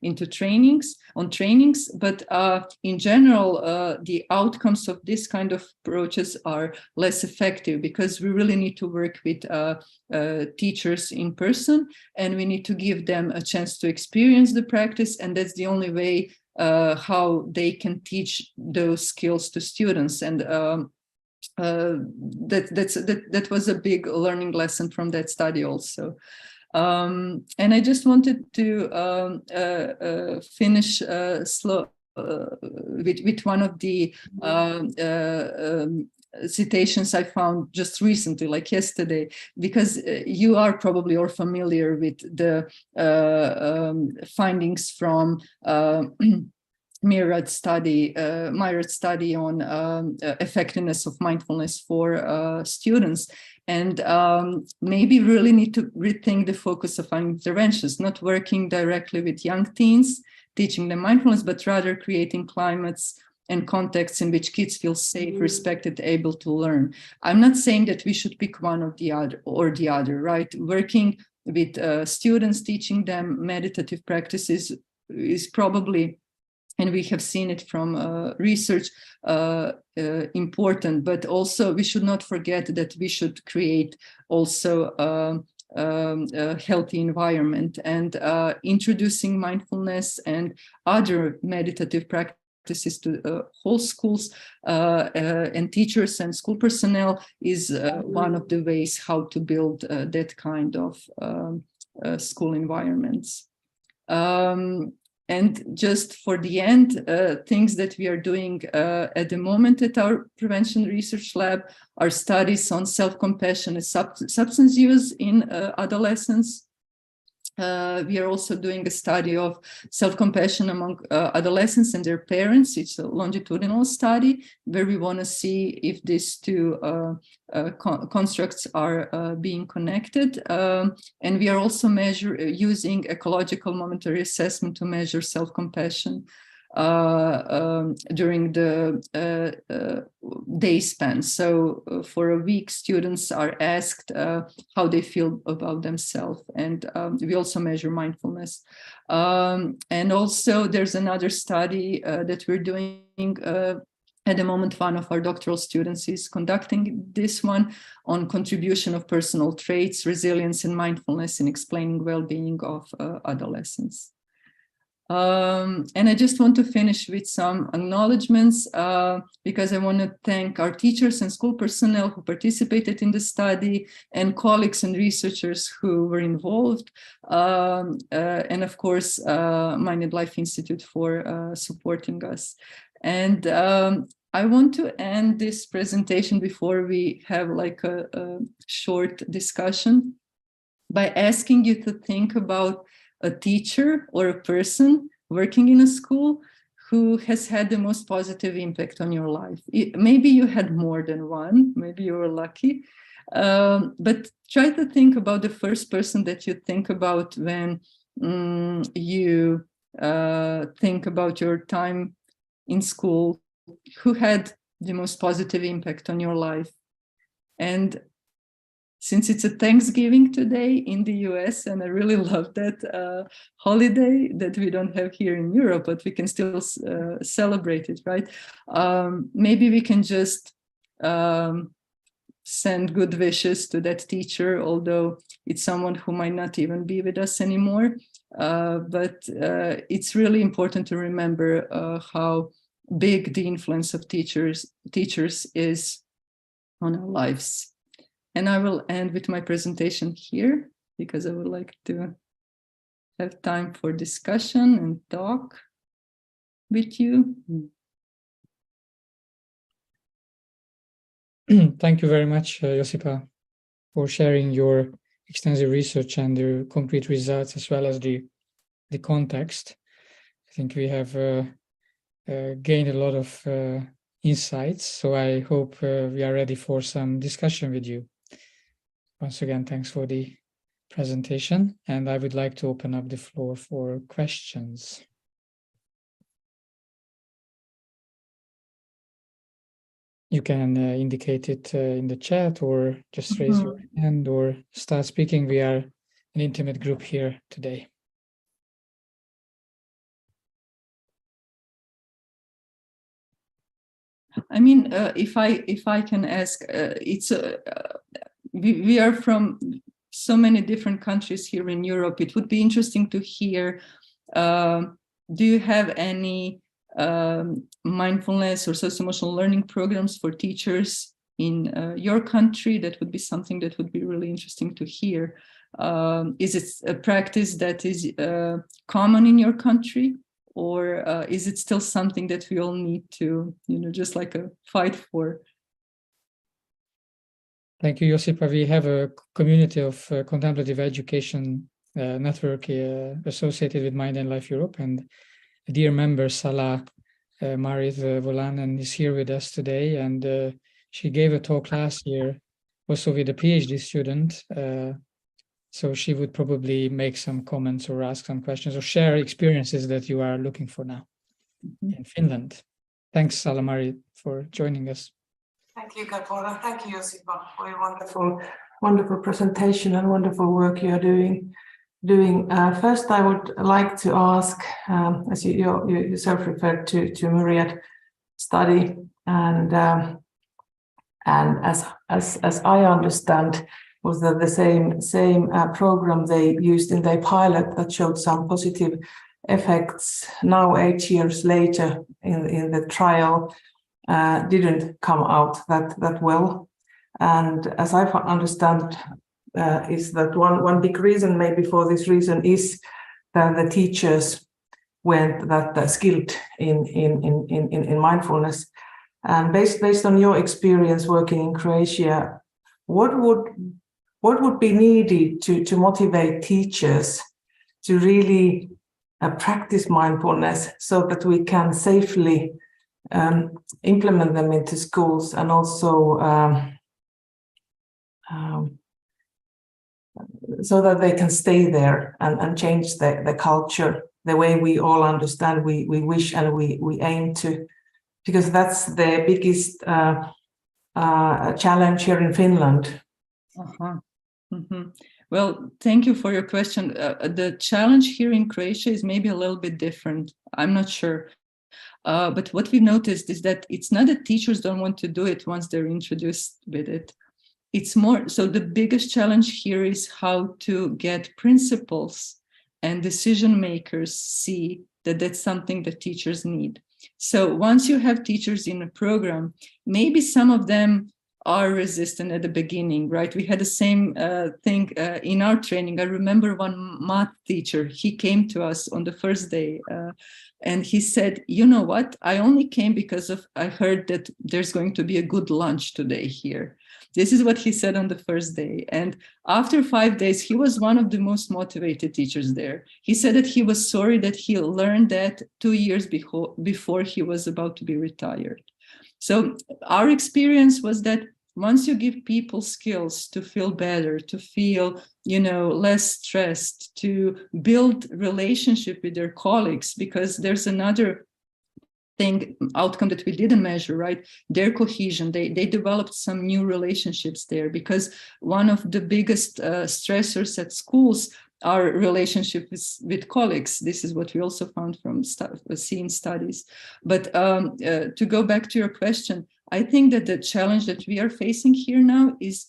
into trainings. But in general, the outcomes of this kind of approaches are less effective, because we really need to work with teachers in person, and we need to give them a chance to experience the practice, and that's the only way how they can teach those skills to students. And that was a big learning lesson from that study also. And I just wanted to finish slow with one of the citations I found just recently, like yesterday, because you are probably all familiar with the findings from Mihić study on effectiveness of mindfulness for students. And maybe really need to rethink the focus of interventions, not working directly with young teens, teaching them mindfulness, but rather creating climates and contexts in which kids feel safe, respected, able to learn. I'm not saying that we should pick one or the other, right? Working with students, teaching them meditative practices is probably, and we have seen it from research, important, but also we should not forget that we should create also a healthy environment, and introducing mindfulness and other meditative practices to whole schools and teachers and school personnel is one of the ways how to build that kind of school environments. And just for the end, things that we are doing at the moment at our prevention research lab are studies on self-compassion and substance use in adolescents. We are also doing a study of self-compassion among adolescents and their parents. It's a longitudinal study where we want to see if these two constructs are being connected. And we are also using ecological momentary assessment to measure self-compassion during the day span. So for a week, students are asked how they feel about themselves, and we also measure mindfulness. And also there's another study that we're doing at the moment. One of our doctoral students is conducting this one on contribution of personal traits, resilience, and mindfulness in explaining well-being of adolescents. And I just want to finish with some acknowledgements because I want to thank our teachers and school personnel who participated in the study, and colleagues and researchers who were involved, and of course Minded Life Institute for supporting us. And I want to end this presentation before we have like a short discussion by asking you to think about a teacher or a person working in a school who has had the most positive impact on your life. Maybe you had more than one, maybe you were lucky, but try to think about the first person that you think about when you think about your time in school, who had the most positive impact on your life. And since it's a Thanksgiving today in the US, and I really love that holiday that we don't have here in Europe, but we can still celebrate it, right? Maybe we can just send good wishes to that teacher, although it's someone who might not even be with us anymore. But it's really important to remember how big the influence of teachers is on our lives. And I will end with my presentation here because I would like to have time for discussion and talk with you. Thank you very much, Josipa, for sharing your extensive research and the concrete results, as well as the context. I think we have gained a lot of insights, so I hope we are ready for some discussion with you. Once again, thanks for the presentation, and I would like to open up the floor for questions. You can indicate it in the chat, or just raise your hand or start speaking. We are an intimate group here today. I mean, if I can ask, we are from so many different countries here in Europe. It would be interesting to hear, do you have any mindfulness or socio-emotional learning programs for teachers in your country? That would be something that would be really interesting to hear. Is it a practice that is common in your country, or is it still something that we all need to, just like a fight for? Thank you, Josipa. We have a community of contemplative education network associated with Mind and Life Europe, and a dear member, Salah Marit Volanen, is here with us today, and she gave a talk last year also with a PhD student, so she would probably make some comments or ask some questions or share experiences that you are looking for now in Finland. Thanks, Salah Marit, for joining us. Thank you, Gabora. Thank you, Josipa, for your wonderful presentation and wonderful work you are doing. First, I would like to ask, as you yourself referred to Myriad study, and as I understand, was that the same program they used in their pilot that showed some positive effects. Now, 8 years later, in the trial, didn't come out that well. And as I understand, is that one big reason maybe for this reason is that the teachers weren't that skilled in mindfulness. And based on your experience working in Croatia, what would be needed to motivate teachers to really practice mindfulness so that we can safely implement them into schools, and also so that they can stay there and change the culture the way we all understand, we wish and we aim to, because that's the biggest challenge here in Finland. Well, thank you for your question. The challenge here in Croatia is maybe a little bit different. I'm not sure. But what we noticed is that it's not that teachers don't want to do it once they're introduced with it. It's more, so the biggest challenge here is how to get principals and decision makers see that that's something that teachers need. So once you have teachers in a program, maybe some of them are resistant at the beginning, right? We had the same thing in our training. I remember one math teacher, he came to us on the first day and he said, you know what? I only came because I heard that there's going to be a good lunch today here. This is what he said on the first day. And after 5 days, he was one of the most motivated teachers there. He said that he was sorry that he learned that 2 years before he was about to be retired. So our experience was that once you give people skills to feel better, to feel, less stressed, to build relationship with their colleagues, because there's another outcome that we didn't measure, right? Their cohesion, they developed some new relationships there, because one of the biggest stressors at schools are relationships with colleagues. This is what we also found from seeing studies. But to go back to your question, I think that the challenge that we are facing here now is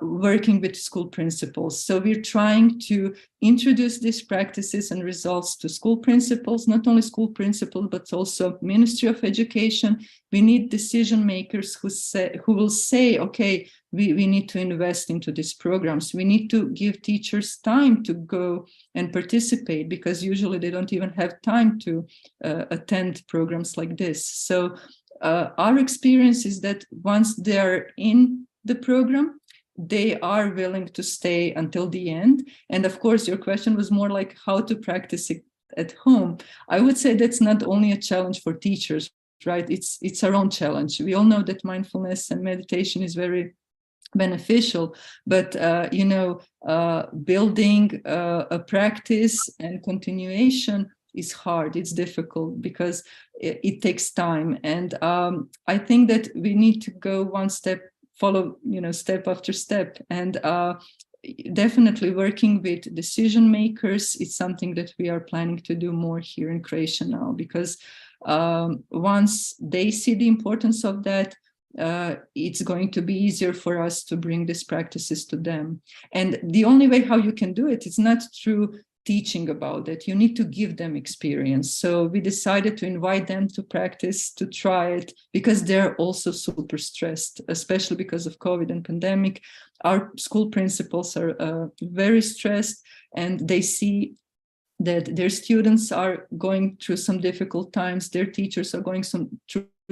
working with school principals. So we're trying to introduce these practices and results to school principals, not only school principals, but also Ministry of Education. We need decision makers who will say, okay, we need to invest into these programs. We need to give teachers time to go and participate, because usually they don't even have time to attend programs like this. So our experience is that once they are in the program, they are willing to stay until the end. And of course, your question was more like how to practice it at home. I would say that's not only a challenge for teachers, right? It's our own challenge. We all know that mindfulness and meditation is very beneficial, but building a practice and continuation is hard. It's difficult because it takes time. And I think that we need to go one step, follow, step after step. And definitely working with decision makers is something that we are planning to do more here in Croatia now, because once they see the importance of that, it's going to be easier for us to bring these practices to them. And the only way how you can do it is not through teaching about it. You need to give them experience. So we decided to invite them to practice, to try it, because they're also super stressed, especially because of COVID and pandemic. Our school principals are very stressed, and they see that their students are going through some difficult times, their teachers are going through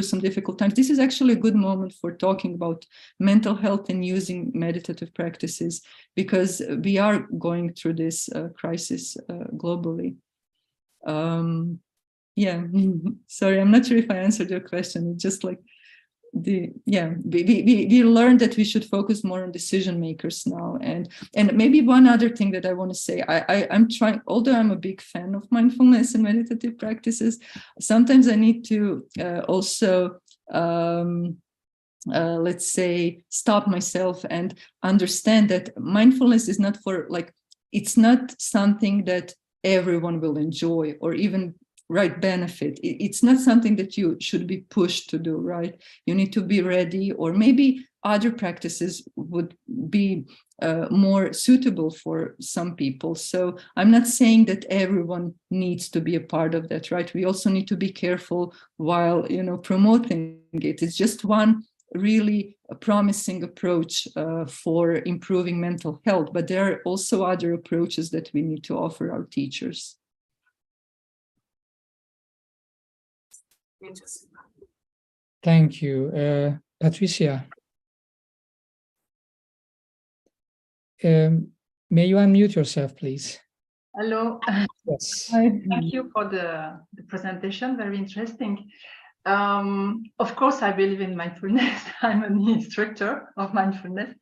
some difficult times. This is actually a good moment for talking about mental health and using meditative practices, because we are going through this crisis globally. Yeah, sorry, I'm not sure if I answered your question. It's just like, we learned that we should focus more on decision makers now. And maybe one other thing that I want to say, I'm trying, although I'm a big fan of mindfulness and meditative practices, sometimes I need to also let's say stop myself and understand that mindfulness is not for, like, it's not something that everyone will enjoy or even benefit. It's not something that you should be pushed to do, right? You need to be ready, or maybe other practices would be more suitable for some people. So I'm not saying that everyone needs to be a part of that, right? We also need to be careful while, promoting it. It's just one really promising approach for improving mental health, but there are also other approaches that we need to offer our teachers. Thank you. Patricia, may you unmute yourself, please? Hello. Yes. Thank you for the presentation, very interesting. Of course, I believe in mindfulness. I'm an instructor of mindfulness.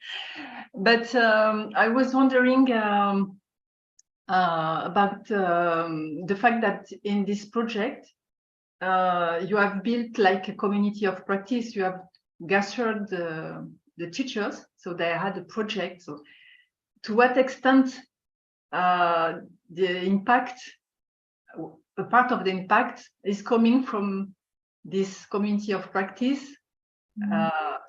But I was wondering about the fact that in this project, you have built like a community of practice. You have gathered the teachers, so they had a project. So to what extent the impact, a part of the impact is coming from this community of practice?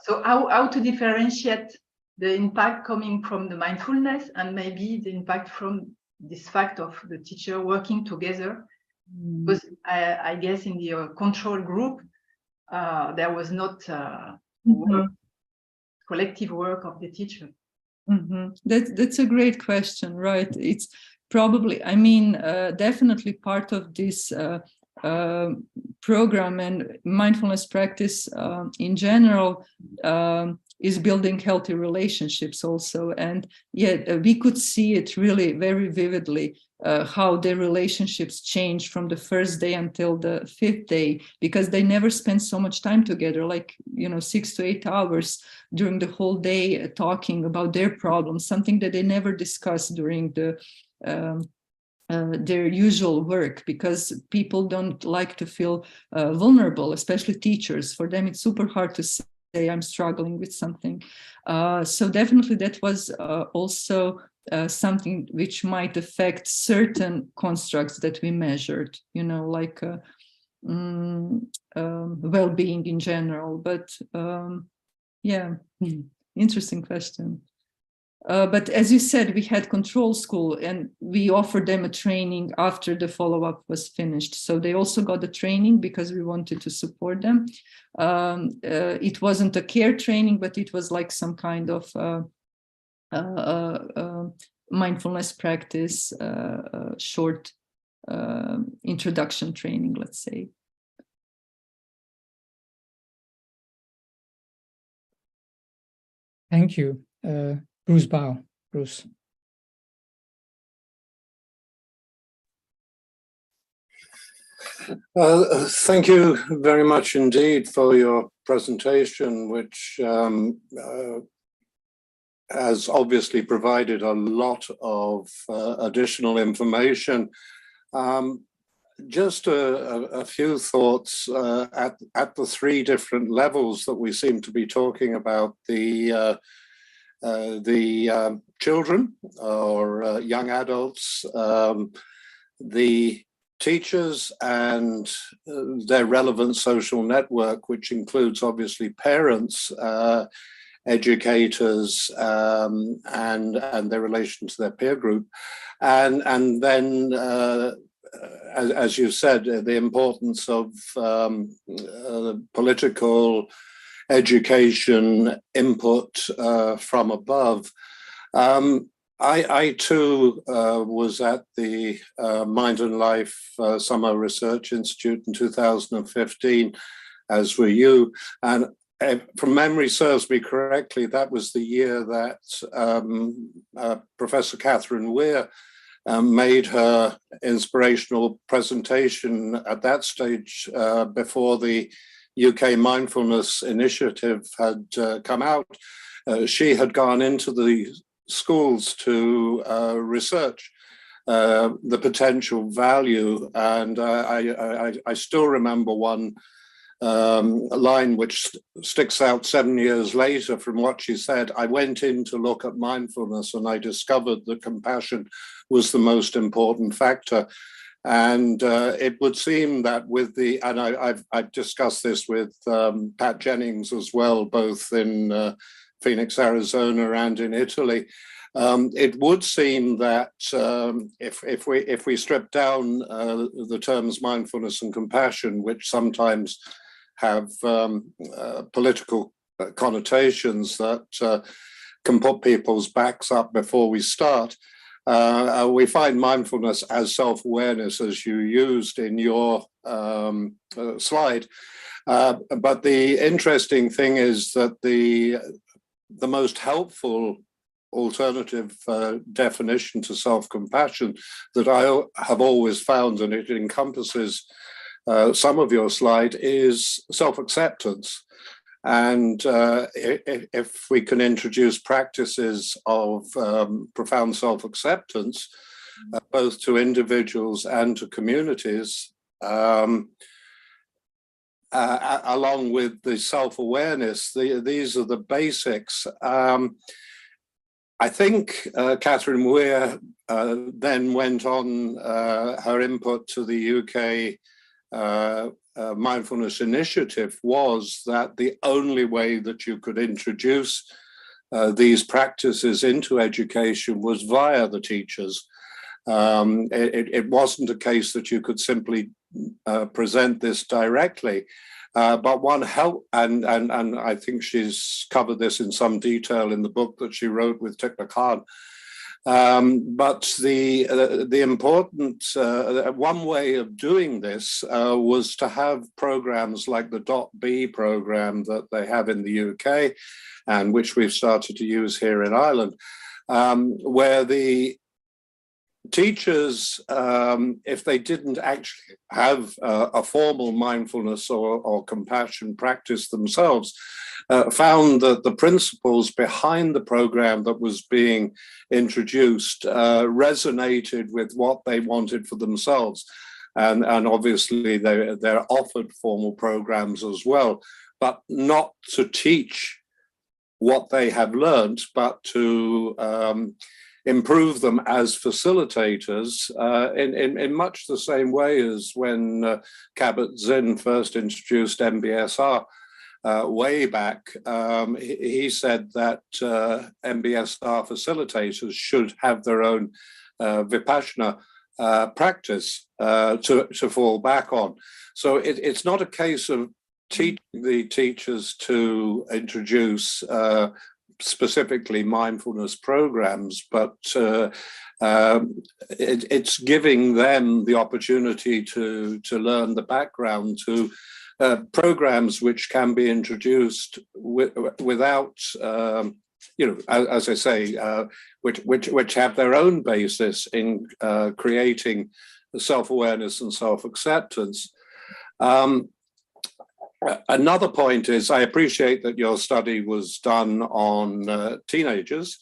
So how to differentiate the impact coming from the mindfulness and maybe the impact from this fact of the teacher working together? Because I guess in the control group, there was not collective work of the teacher. That's a great question, right? It's probably, definitely part of this program and mindfulness practice in general is building healthy relationships also. And yet we could see it really very vividly, how their relationships changed from the first day until the 5th day, because they never spent so much time together, like, 6 to 8 hours during the whole day talking about their problems, something that they never discussed during their usual work, because people don't like to feel vulnerable, especially teachers. For them, it's super hard to say, I'm struggling with something. So definitely that was also something which might affect certain constructs that we measured, like well-being in general. But yeah, interesting question. But as you said, we had control school and we offered them a training after the follow-up was finished. So they also got the training because we wanted to support them. It wasn't a care training, but it was like some kind of mindfulness practice, short introduction training, let's say. Thank you. Bruce Bao. Bruce. Thank you very much indeed for your presentation, which has obviously provided a lot of additional information. Just a few thoughts at the 3 different levels that we seem to be talking about: the children or young adults, the teachers and their relevant social network, which includes obviously parents, educators, and their relation to their peer group, and then as you said, the importance of political education input from above. I too was at the Mind and Life Summer Research Institute in 2015, as were you. And from memory serves me correctly, that was the year that Professor Catherine Weir made her inspirational presentation at that stage before the UK Mindfulness Initiative had come out. She had gone into the schools to research the potential value, and I still remember one line which sticks out 7 years later from what she said. I went in to look at mindfulness and I discovered that compassion was the most important factor. And it would seem that with the, and I've discussed this with Pat Jennings as well, both in Phoenix, Arizona and in Italy. It would seem that if we strip down the terms mindfulness and compassion, which sometimes have political connotations that can put people's backs up before we start, we find mindfulness as self-awareness, as you used in your slide. But the interesting thing is that the most helpful alternative definition to self-compassion that I have always found, and it encompasses some of your slide, is self-acceptance. And if we can introduce practices of profound self-acceptance, both to individuals and to communities, along with the self-awareness, these are the basics. I think Catherine Weir then went on her input to the UK mindfulness initiative was that the only way that you could introduce these practices into education was via the teachers. It wasn't a case that you could simply present this directly, but one help, and I think she's covered this in some detail in the book that she wrote with Tikla Khan. But the important one way of doing this was to have programs like the .B program that they have in the UK, and which we've started to use here in Ireland, where the teachers, if they didn't actually have a formal mindfulness or compassion practice themselves, found that the principles behind the program that was being introduced resonated with what they wanted for themselves. And obviously they're offered formal programs as well, but not to teach what they have learned, but to improve them as facilitators in much the same way as when Kabat-Zinn first introduced MBSR way back. He said that MBSR facilitators should have their own Vipassana practice to fall back on. So it's not a case of teaching the teachers to introduce specifically mindfulness programs, but it's giving them the opportunity to learn the background to programs which can be introduced without, as I say, which have their own basis in creating self-awareness and self-acceptance. Another point is, I appreciate that your study was done on teenagers,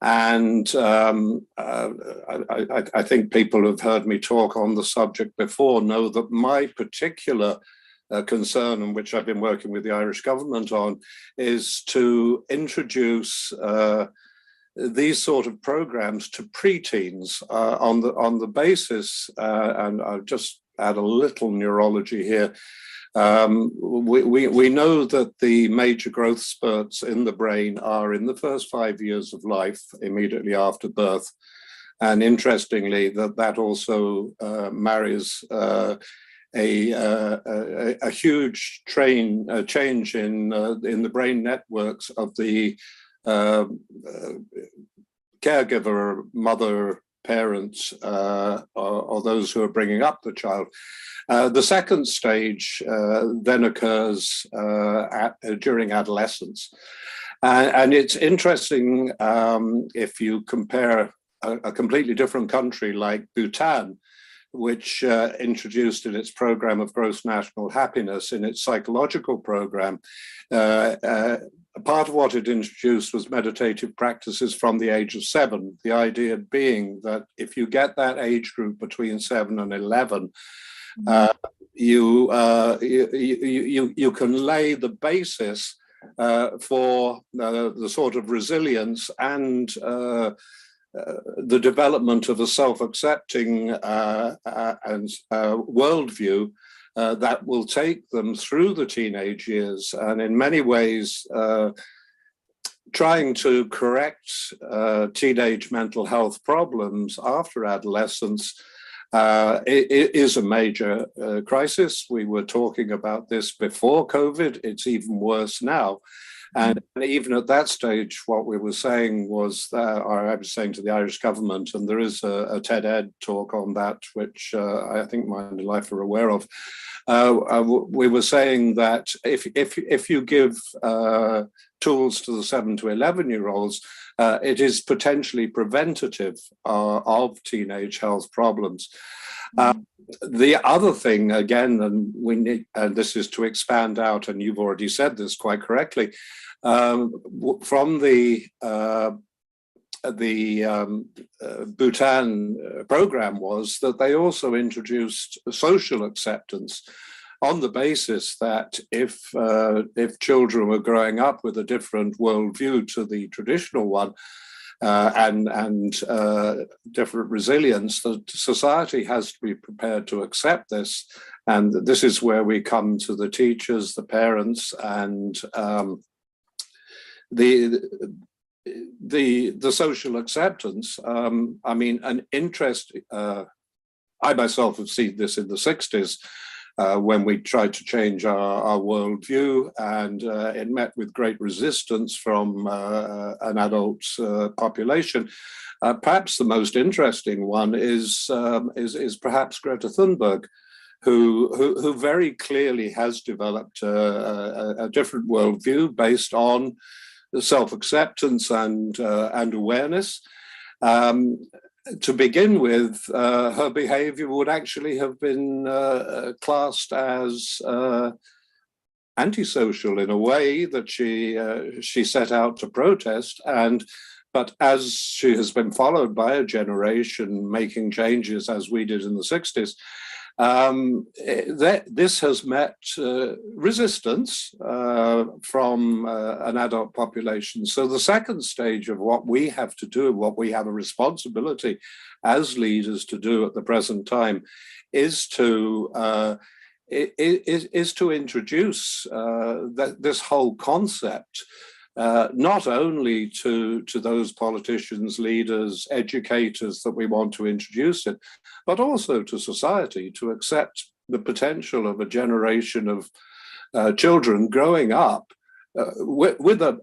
and I think people who've heard me talk on the subject before know that my particular concern, and which I've been working with the Irish government on, is to introduce these sort of programs to preteens on the basis, and I'll just add a little neurology here. We know that the major growth spurts in the brain are in the first 5 years of life, immediately after birth. And interestingly, that also marries a huge change in the brain networks of the caregiver, mother, parents, or those who are bringing up the child. The second stage then occurs during adolescence. And it's interesting if you compare a completely different country like Bhutan, which introduced in its program of gross national happiness, in its psychological program, part of what it introduced was meditative practices from the age of 7. The idea being that if you get that age group between 7 and 11, you can lay the basis for the sort of resilience and the development of a self-accepting and worldview that will take them through the teenage years, and in many ways trying to correct teenage mental health problems after adolescence is a major crisis. We were talking about this before COVID. It's even worse now. And even at that stage, what we were saying was that, or I was saying to the Irish government, and there is a TED Ed talk on that, which I think Mind and Life are aware of. We were saying that if you give tools to the 7 to 11-year-olds, it is potentially preventative of teenage health problems. The other thing, again, and we need, and this is to expand out, and you've already said this quite correctly, from the Bhutan program was that they also introduced social acceptance on the basis that if children were growing up with a different worldview to the traditional one, and different resilience, the society has to be prepared to accept this. And this is where we come to the teachers, the parents, and the social acceptance. I mean, an interest, I myself have seen this in the 60s, when we tried to change our worldview, and it met with great resistance from an adult population. Perhaps the most interesting one is perhaps Greta Thunberg, who very clearly has developed a different worldview based on self-acceptance and awareness. To begin with, her behavior would actually have been classed as antisocial in a way, that she set out to protest. But as she has been followed by a generation making changes as we did in the 60s, this has met resistance from an adult population. So the second stage of what we have to do, what we have a responsibility as leaders to do at the present time, is to introduce this whole concept. Not only to those politicians, leaders, educators that we want to introduce it, but also to society, to accept the potential of a generation of children growing up with a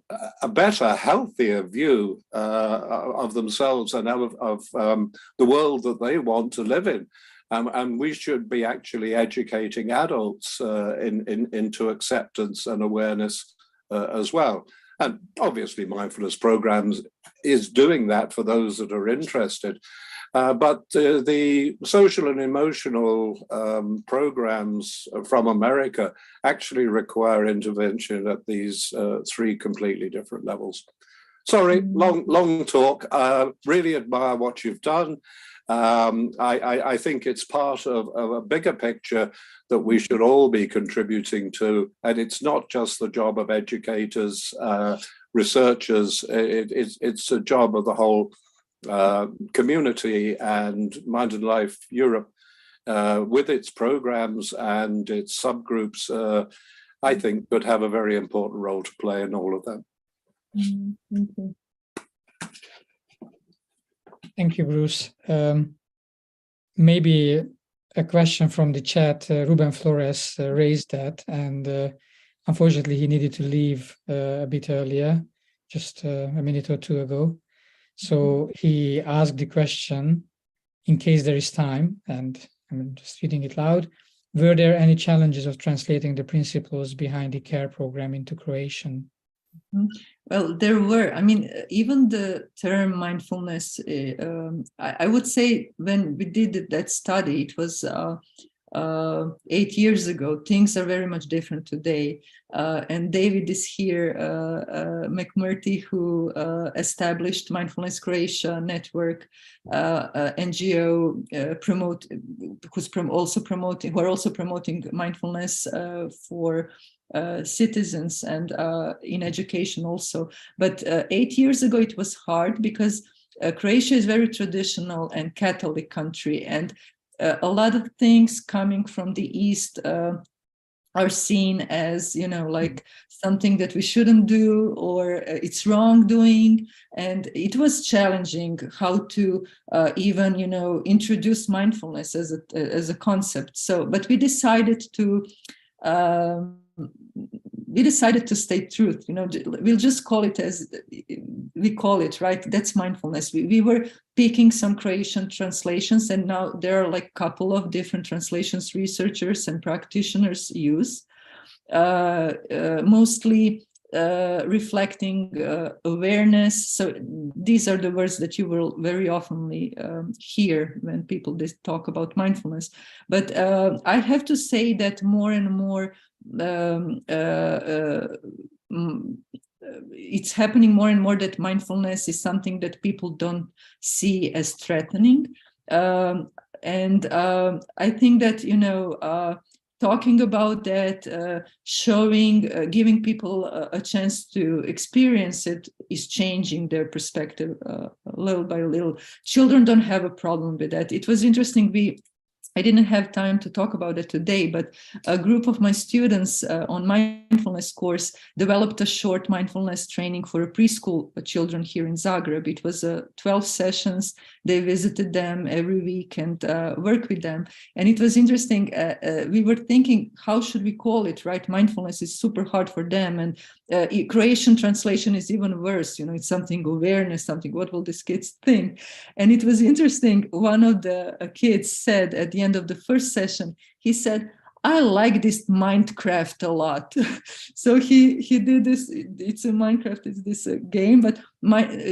better, healthier view of themselves and of the world that they want to live in. And we should be actually educating adults into acceptance and awareness as well. And obviously mindfulness programs is doing that for those that are interested. But the social and emotional programs from America actually require intervention at these 3 completely different levels. Sorry, long talk. Really admire what you've done. I think it's part of a bigger picture that we should all be contributing to, and it's not just the job of educators. researchers. It's a job of the whole community, and Mind and Life Europe, with its programs and its subgroups, I think could have a very important role to play in all of them. Mm-hmm. Thank you, Bruce. Maybe a question from the chat. Ruben Flores raised that, and unfortunately he needed to leave a bit earlier, just a minute or two ago. So he asked the question, in case there is time, and I'm just reading it loud: were there any challenges of translating the principles behind the CARE program into Croatian? Well, there were. I mean, even the term mindfulness, I would say when we did that study, it was 8 years ago. Things are very much different today. And David is here, McMurtry, who established Mindfulness Croatia network, NGO, who are also promoting mindfulness for citizens and in education also. But 8 years ago, it was hard because Croatia is very traditional and Catholic country, and a lot of things coming from the East are seen as, like something that we shouldn't do, or it's wrongdoing. And it was challenging how to even, introduce mindfulness as a concept. So, but we decided to stay truth. We'll just call it as we call it, right? That's mindfulness. We were picking some Croatian translations, and now there are like a couple of different translations researchers and practitioners use, mostly reflecting awareness. So these are the words that you will very often hear when people talk about mindfulness. But I have to say that more and more it's happening more and more that mindfulness is something that people don't see as threatening. And I think that, talking about that, showing, giving people a chance to experience it is changing their perspective little by little. Children don't have a problem with that. It was interesting. I didn't have time to talk about it today, but a group of my students on mindfulness course developed a short mindfulness training for preschool children here in Zagreb. It was 12 sessions. They visited them every week and worked with them. And it was interesting. We were thinking, how should we call it, right? Mindfulness is super hard for them. And Croatian translation is even worse. It's something awareness, something, what will these kids think? And it was interesting. One of the kids said at the end of the first session, he said, I like this Minecraft a lot. So he did this. It's a Minecraft, it's this game, but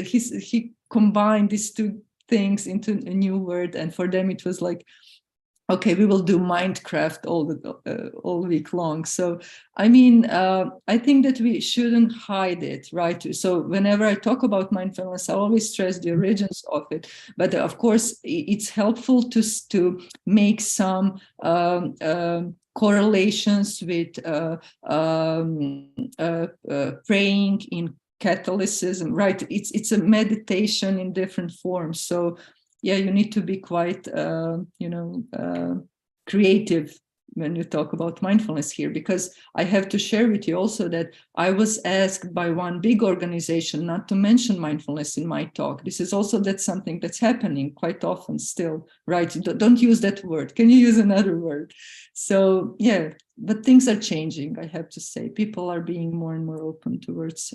he combined these two things into a new word. And for them, it was like, okay, we will do Minecraft all week long. So, I mean, I think that we shouldn't hide it, right? So whenever I talk about mindfulness, I always stress the origins of it. But of course, it's helpful to make some correlations with praying in Catholicism, right? It's a meditation in different forms. So yeah, you need to be quite, creative when you talk about mindfulness here, because I have to share with you also that I was asked by one big organization not to mention mindfulness in my talk. This is also that's something that's happening quite often still, right? Don't use that word. Can you use another word? So yeah, but things are changing, I have to say. People are being more and more open towards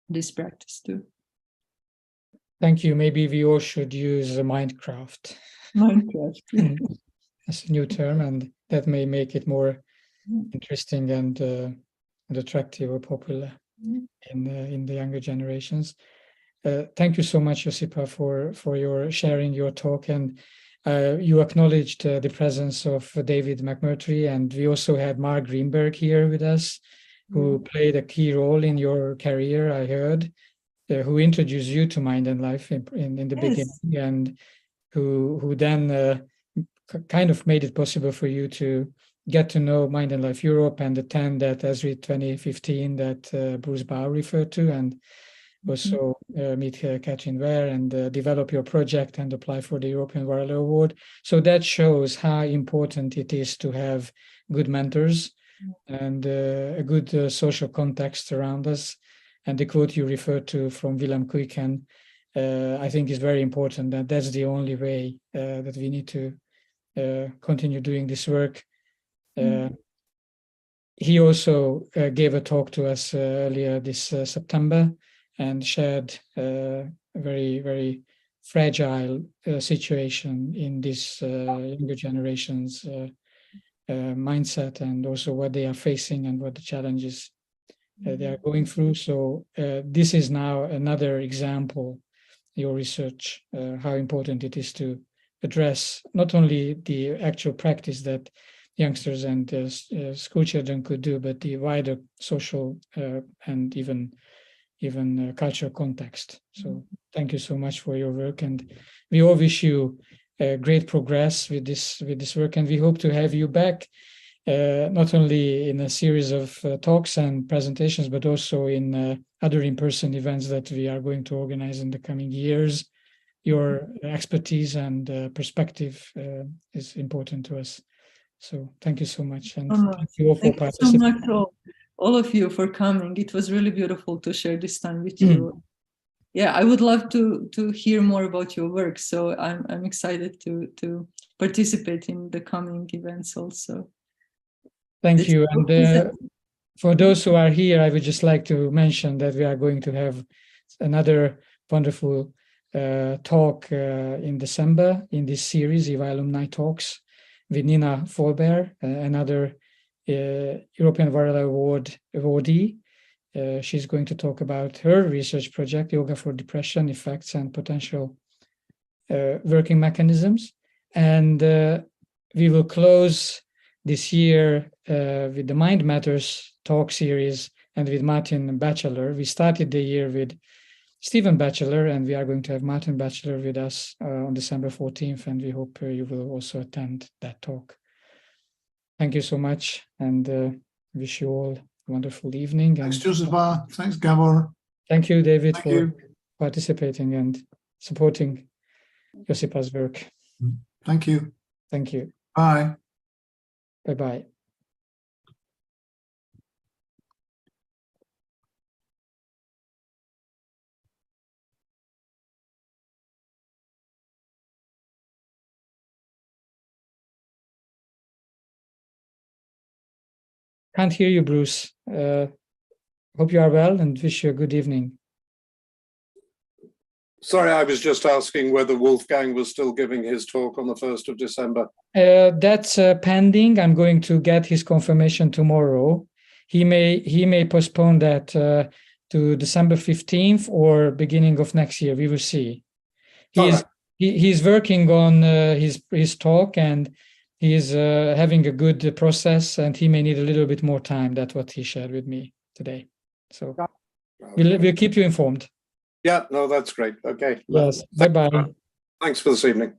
this practice too. Thank you. Maybe we all should use Minecraft. Minecraft. Yeah. As a new term, and that may make it more interesting and attractive or popular in the younger generations. Thank you so much, Josipa, for your sharing your talk, and you acknowledged the presence of David McMurtry, and we also had Mark Greenberg here with us, who played a key role in your career, I heard. Who introduced you to Mind and Life in the beginning, and who then kind of made it possible for you to get to know Mind and Life Europe and attend that ESRI 2015 that Bruce Bauer referred to, and also meet Catherine Ware and develop your project and apply for the European Viral Award. So that shows how important it is to have good mentors and a good social context around us. And the quote you referred to from Willem Kuyken, I think is very important, that that's the only way that we need to continue doing this work. He also gave a talk to us earlier this September and shared a very, very fragile situation in this younger generation's mindset, and also what they are facing and what the challenges they are going through. So this is now another example, your research, how important it is to address not only the actual practice that youngsters and school children could do, but the wider social and even cultural context. So thank you so much for your work, and we all wish you great progress with this work, and we hope to have you back not only in a series of talks and presentations, but also in other in-person events that we are going to organize in the coming years. Your expertise and perspective is important to us. So thank you so much, and thank you all for participating. Thank you so much, all of you, for coming. It was really beautiful to share this time with you. Yeah, I would love to hear more about your work. So I'm excited to participate in the coming events also. Thank you. And for those who are here, I would just like to mention that we are going to have another wonderful talk in December in this series, EVA Alumni Talks, with Nina Folber, another European Viral Award awardee. She's going to talk about her research project, Yoga for Depression, Effects and Potential Working Mechanisms. And we will close this year with the Mind Matters talk series and with Martin Batchelor. We started the year with Stephen Batchelor, and we are going to have Martin Batchelor with us on December 14th, and we hope you will also attend that talk. Thank you so much, and wish you all a wonderful evening. Thanks, Josipa. Thanks, Gabor. Thank you, David, for participating and supporting Josipa's work. Thank you. Thank you. Bye. Bye-bye. Can't hear you, Bruce. Hope you are well and wish you a good evening. Sorry, I was just asking whether Wolfgang was still giving his talk on the 1st of December. That's pending. I'm going to get his confirmation tomorrow. He may postpone that to December 15th or beginning of next year. We will see. He's working on his talk, and he's having a good process, and he may need a little bit more time. That's what he shared with me today. So we'll keep you informed. Yeah, no, that's great. Okay. Yes. Bye-bye. Thanks for this evening.